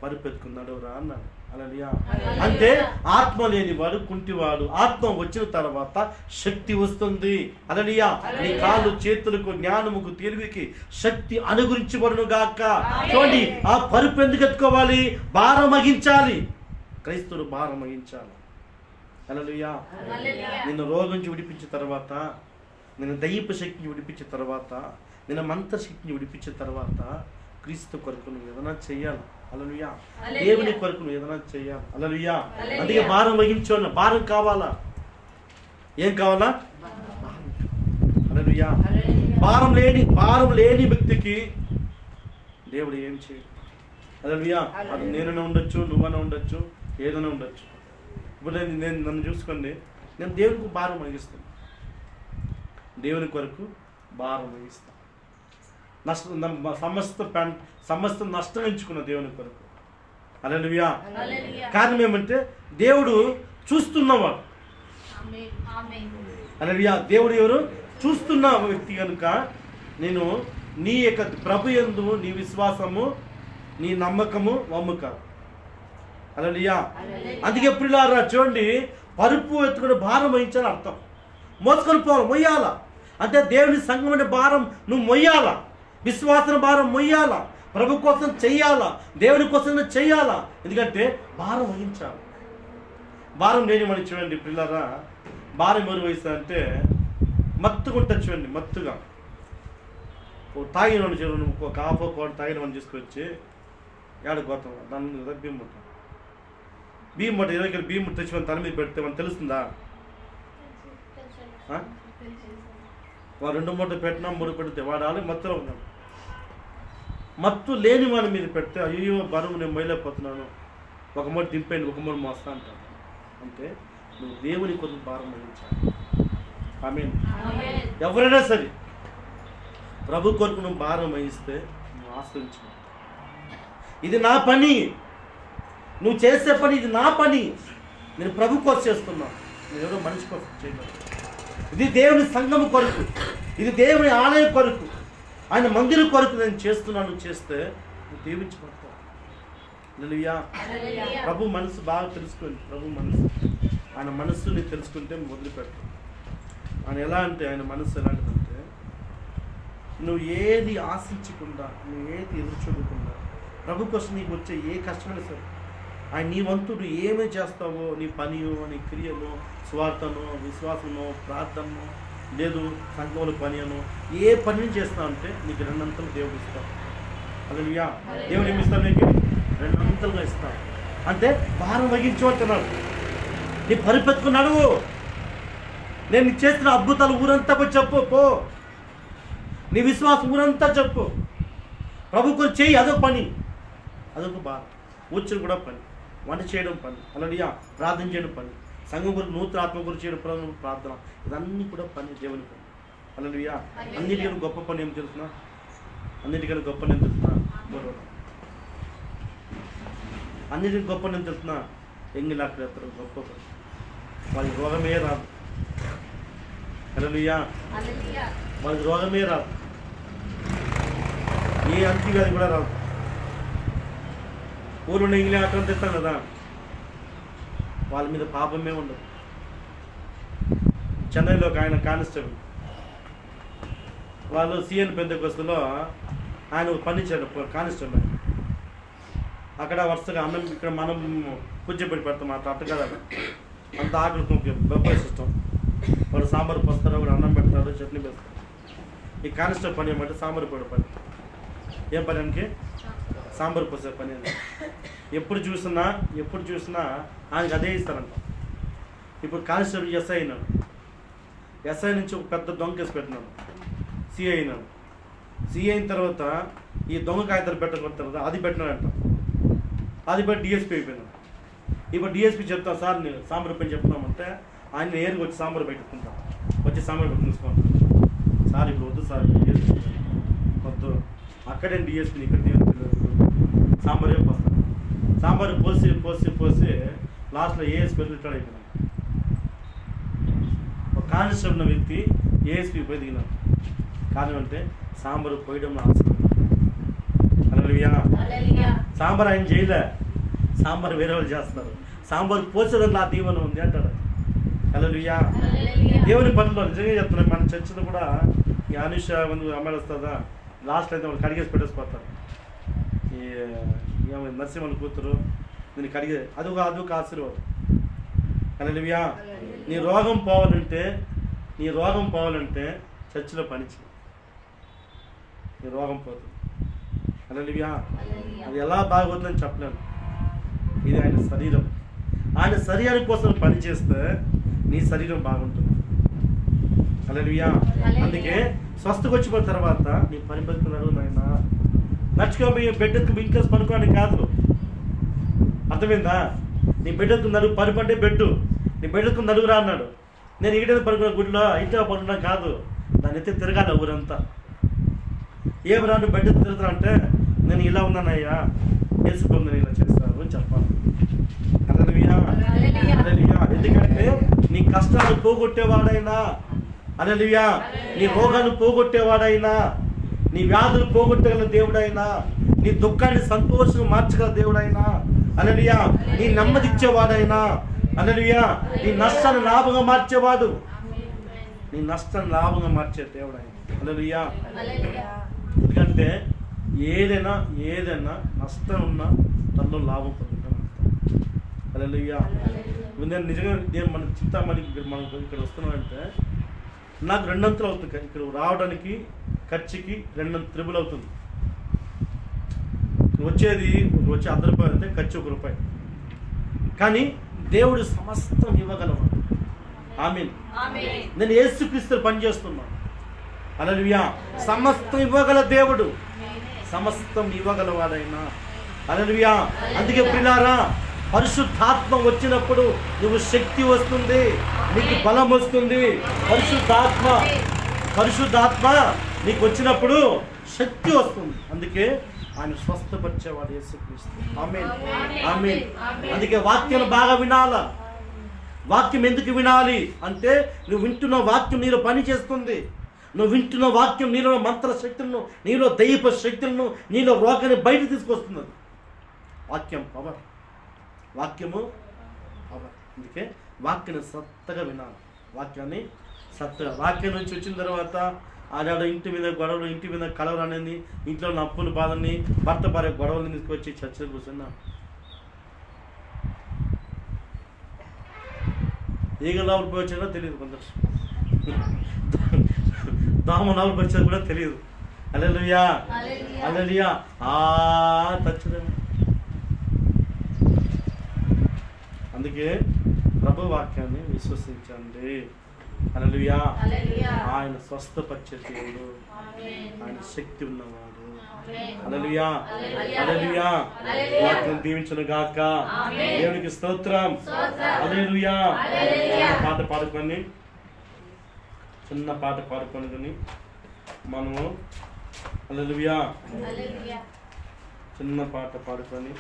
పరిపెత్తుకున్నాడు రా అన్నాడు. హల్లెలూయా. అంటే ఆత్మ లేనివాడు కుంటివాడు. ఆత్మ వచ్చిన తర్వాత శక్తి వస్తుంది. హల్లెలూయా. నీ కాళ్ళు చేతులకు జ్ఞానముకు తెలివికి శక్తి అనుగురించబడును గాక. చూడండి, ఆ పరుపు ఎందుకు ఎత్తుకోవాలి? భారం వహించాలి. క్రైస్తవుడు భారం వహించాలి. హల్లెలూయా. నిన్ను రోగం నుంచి విడిపించిన తర్వాత, నిన్ను దైవ శక్తిని విడిపించిన తర్వాత, నిన్న మంత్ర శక్తిని విడిపించిన తర్వాత క్రీస్తు కొరకు నువ్వు ఏదైనా చెయ్యాలి. హల్లెలూయా. దేవుని కొరకు నువ్వు ఏదైనా చెయ్యాలి. హల్లెలూయా. అందుకే భారం వహించు. భారం కావాలా? ఏం కావాలా? హల్లెలూయా. భారం లేని వ్యక్తికి దేవుడు ఏం చేయడు. హల్లెలూయా. అది నేనైనా ఉండొచ్చు, నువ్వైనా ఉండొచ్చు, ఏదైనా ఉండొచ్చు. ఇప్పుడు నేను నన్ను చూసుకోండి, నేను దేవునికి భారం వహిస్తాను. దేవుని కొరకు భారం వహిస్తాను. సమస్త నష్టం ఎంచుకున్న దేవుని కొరకు. హల్లెలూయా. కారణం ఏమంటే దేవుడు చూస్తున్నవాడు. హల్లెలూయా. దేవుడు ఎవరు? చూస్తున్న వ్యక్తి కనుక నేను నీ యొక్క ప్రభు యందు నీ విశ్వాసము, నీ నమ్మకము వమ్ము కాదు. హల్లెలూయా. అందుకే ప్రియులారా చూడండి, పరుపు ఎత్తుకుని భారం వహించాలని అర్థం. మోసుకొని పోవాలి, మొయ్యాల. అంటే దేవుని సంఘం అనే భారం నువ్వు మొయ్యాల, విశ్వాసన భారం మొయ్యాల, ప్రభు కోసం చెయ్యాలా, దేవుని కోసం చెయ్యాలా. ఎందుకంటే భారం వహించాలి. భారం లేని మనం చూడండి పిల్లరా, భారం ఎవరు వహిస్తారంటే మత్తుగా ఉంటుంది చూడండి. మత్తుగా తాగిన వాడిని చూడండి, ఒక హాఫ్ కోట తాగిన వాడిని తీసుకొచ్చి ఏడ గోతం దాని కదా బియ్యం ముట్ట 20 కిలో బియ్యం తెచ్చి మన తల మీద పెడితే మనకు తెలుస్తుందా? వాడు 2 మూటలు పెట్టినా 3 పెడితే వాడు ఆలే మత్తులో ఉన్నాడు. మత్తు లేని వాడి మీద పెడితే అయ్యో బరువు నేను మైలేకపోతున్నాను, ఒక మూట దింపేయండి, ఒక మూట మోస్తా అంటాను. అంటే నువ్వు దేవుని కొరకు భారం వహించాలి. ఆమేన్. ఎవరైనా సరే ప్రభు కొరకు నువ్వు భారం వహిస్తే నువ్వు ఆశ్రయించు. ఇది నా పని, నువ్వు చేసే పని ఇది నా పని, నేను ప్రభు కోసం చేస్తున్నాను, నేను ఎవరో మనిషి కోసం చేయలేదు. ఇది దేవుని సంఘం కొరకు, ఇది దేవుని ఆలయం కొరకు, ఆయన మందిరం కొరకు నేను చేస్తున్నాను. చేస్తే నువ్వు దీవించబడతావు. హల్లెలూయా. ప్రభు మనసు బాగా తెలుసుకోండి. ప్రభు మనసు, ఆయన మనస్సుని తెలుసుకుంటే మొదలుపెట్టు. ఆయన ఎలా అంటే, ఆయన మనసు ఎలాంటిదంటే నువ్వు ఏది ఆశించకుండా, నువ్వు ఏది ఎదురు చూడకుండా ప్రభు కోసం నీకు వచ్చే ఏ కష్టమైనా సరే ఆయన నీ వంతు నువ్వు ఏమీ చేస్తావో, నీ పనియో, నీ క్రియలో, స్వార్థనో, విశ్వాసమో, ప్రార్థనో, లేదు సంఘంలో పని అనో, ఏ పనిని చేస్తావు అంటే నీకు 2 అంతలు దేవుడు ఇస్తావు. హల్లెలూయా. దేవుడు ఏమి ఇస్తాడు? నీకు 2 అంతలుగా ఇస్తాడు. అంటే భారం వహించవచ్చున్నాడు. నీ పరిపెత్తుకున్నాడు. నేను చేసిన అద్భుతాలు ఊరంతా పోయి చెప్పు. పో, నీ విశ్వాసం ఊరంతా చెప్పు. ప్రభు కొరకు చెయ్యి, అదొక పని, అదొక భారం. ఊర్చడం కూడా పని, వంట చేయడం పని, హల్లెలూయా, ప్రార్థన చేయడం పని, సంఘం కొరకు నూతన ఆత్మ కొరకు చేయడం ప్రార్థన, ఇదన్నీ కూడా పని, దేవుని పని. హల్లెలూయా. అన్నిటికన్నా గొప్ప పని ఏం తెలుస్తున్నా? అన్నిటికన్నా గొప్ప నేను తెలుస్తున్నా? అన్నిటికీ గొప్ప నేను తెలుస్తున్నా? ఎంగిలాక్రేస్తారు గొప్ప పని. వాళ్ళకి రోగమే రాదు. హల్లెలూయా. వాళ్ళకి రోగమే రాదు, ఏ అంటువ్యాధి కూడా రాదు. ఊరు ఇంగ్లీ ఆటలు తెస్తాం కదా, వాళ్ళ మీద పాపమే ఉండదు. చెన్నైలో ఒక ఆయన కానిస్టేబుల్, వాళ్ళు సిఎన్ పెద్దకొస్తులో ఆయన పనిచేయడం కానిస్టేబుల్. అక్కడ వరుసగా అన్నం, ఇక్కడ మనం కూర్చోబెట్టి పెడతాం, అట్ట కదా, అంత ఆకలి బొబ్బాయి సిస్టమ్. వాడు సాంబార్ పోస్తాడు, వాడు అన్నం పెడతాడు, చట్నీ పెడతాడు. ఈ కానిస్టేబుల్ పని ఏమంటే సాంబార్ పొడి పని. ఏం పని అంటే సాంబార్ పోసే పని అని. ఎప్పుడు చూసినా ఆయనకి అదే ఇస్తారంట. ఇప్పుడు కానిస్టేబుల్ ఎస్ఐ అయినాడు, ఎస్ఐ నుంచి ఒక పెద్ద దొంగ కేసు పెట్టినాడు, సిఐ అయినాడు. సిఐ అయిన తర్వాత ఈ దొంగ కాగితాలు పెట్టకూడదు కదా, అది పెట్టినాడంట. అది పెట్టి డిఎస్పీ అయిపోయినాడు. ఇప్పుడు డిఎస్పీ చెప్తాను, సార్ నేను సాంబార్ పని చెప్తున్నామంటే ఆయన ఏరికి వచ్చి సాంబార్ పెట్టుకుంటాం, వచ్చి సాంబార్ పెట్టి తీసుకుంటాం. సార్ ఇప్పుడు వద్దు సార్, వద్దు, అక్కడే డిఎస్పీని ఇక్కడ సాంబార్ పోస్తాను. సాంబార్ పోసి లాస్ట్లో ఏఎస్పీ రిటైర్ అయిపోయినాడు. ఒక కానిస్టేబుల్ వ్యక్తి ఏఎస్పీ పోయి దిగినాడు. కారణం అంటే సాంబార్ పోయడంలో ఆసక్తి. హల్లెలూయా. సాంబార్ ఆయన చేయలే, సాంబార్ వేరే వాళ్ళు చేస్తున్నారు. సాంబార్ పోసేదాంట్లో ఆ దీవెన ఉంది అంటాడు. హల్లెలూయా. దేవుని పనిలో నిజంగా చెప్తున్నాను. మన చర్చలో కూడా ఈ అనుష అమ్మాయిలు వస్తుందా, లాస్ట్ అయితే వాళ్ళు కడిగేసి పెట్టేసిపోతారు. ఈ నరసింహ కూతురు నేను కడిగే, అదొక ఆశీర్వాదం. హల్లెలూయా. నీ రోగం పోవాలంటే చర్చిలో పనిచేయి, నీ రోగం పోతుంది. హల్లెలూయా. అది ఎలా బాగుందని చెప్పలేను. ఇది ఆయన శరీరం, ఆయన శరీరం కోసం పనిచేస్తే నీ శరీరం బాగుంటుంది. హల్లెలూయా. అందుకే స్వస్థకు వచ్చిన తర్వాత నీ పని పెడుతున్నాడు నాయన, నడుచుకోబోయే బెడ్కి ఇంకేసి పనుకోని కాదు. అర్థమైందా? నీ బిడ్డకు నలుగు పరిపంటే బెడ్డు, నీ బిడ్డకు నలుగురా అన్నాడు. నేను ఈడ పడుకున్న గుడిలో ఇంట్లో పడుకున్నా కాదు, దాన్ని ఎత్తి తిరగాలి ఊరంతా. ఏం రాను బిడ్డ తిరుగుతా అంటే నేను ఇలా ఉన్నానయ్యా, వేసుకొని నేను ఇలా చేస్తాను అని చెప్పాలి. హల్లెలూయా. ఎందుకంటే నీ కష్టాలు పోగొట్టేవాడైనా, హల్లెలూయా, నీ రోగాలు పోగొట్టేవాడైనా, నీ వ్యాధులు పోగొట్టగల దేవుడైనా, నీ దుఃఖాన్ని సంతోషంగా మార్చగల దేవుడైనా, హల్లెలూయా, నీ నెమ్మది ఇచ్చేవాడైనా, హల్లెలూయా, నీ నష్టాన్ని లాభంగా మార్చేవాడు, నీ నష్టాన్ని లాభంగా మార్చే దేవుడైనా. హల్లెలూయా. ఎందుకంటే ఏదైనా నష్టం ఉన్నా తనలో లాభం పొందుతాను. హల్లెలూయా. నేను నిజంగా మన చింతామణి మనం ఇక్కడ వస్తున్నామంటే నాకు 2 అంతలు అవుతుంది. ఇక్కడ రావడానికి ఖర్చుకి 2 త్రిబుల్ అవుతుంది. వచ్చే ₹100 అంటే ఖర్చు ₹1. కానీ దేవుడు సమస్తం ఇవ్వగలవాడు. ఆమేన్. నేను యేసుక్రీస్తు పని చేస్తున్నాను. హల్లెలూయా. సమస్తం ఇవ్వగల దేవుడు, సమస్తం ఇవ్వగలవాడైనా. హల్లెలూయా. అందుకే ప్రియులారా, పరిశుద్ధాత్మ వచ్చినప్పుడు నువ్వు శక్తి వస్తుంది, నీకు బలం వస్తుంది. పరిశుద్ధాత్మ నీకు వచ్చినప్పుడు శక్తి వస్తుంది. అందుకే ఆయన స్వస్థపరిచేవాడు యేసుక్రీస్తు. ఆమేన్, ఆమేన్. అందుకే వాక్యం బాగా వినాలా. వాక్యం ఎందుకు వినాలి అంటే, నువ్వు వింటున్న వాక్యం నీలో పని చేస్తుంది. నువ్వు వింటున్న వాక్యం నీలో మంత్ర శక్తులను, నీలో దైవ శక్తులను, నీలో రోగాన్ని బయట తీసుకొస్తున్నది. వాక్యం పవర్, వాక్యము పవర్. అందుకే వాక్యాన్ని సత్తగా వినాలి. వాక్యాన్ని సత్తగా, వాక్యం నుంచి వచ్చిన తర్వాత ఆడాడు ఇంటి మీద గొడవలు, ఇంటి మీద కలవలు అనేది, ఇంట్లో ఉన్న అప్పుల బాధని, భర్త భార్య గొడవలు తీసుకొచ్చి చర్చలు కూర్చున్నా. ఈగలావులు పోయి వచ్చాడో తెలియదు, కొందరు దామనావులు పోయి వచ్చాడు కూడా తెలియదు. హల్లెలూయా, హల్లెలూయా. తచ్చడం. అందుకే ప్రభు వాక్యాన్ని విశ్వసించండి. హల్లెలూయా. ఆయన స్వస్థపరిచే దేవుడు, ఆయన శక్తి ఉన్నవాడు. హల్లెలూయా, హల్లెలూయా. వాక్యం దీవించును గాక. దేవునికి స్తోత్రం. హల్లెలూయా. పాట పాడుకొని, చిన్న పాట పాడుకొని మనము హల్లెలూయా చిన్న పాట పాడుకొని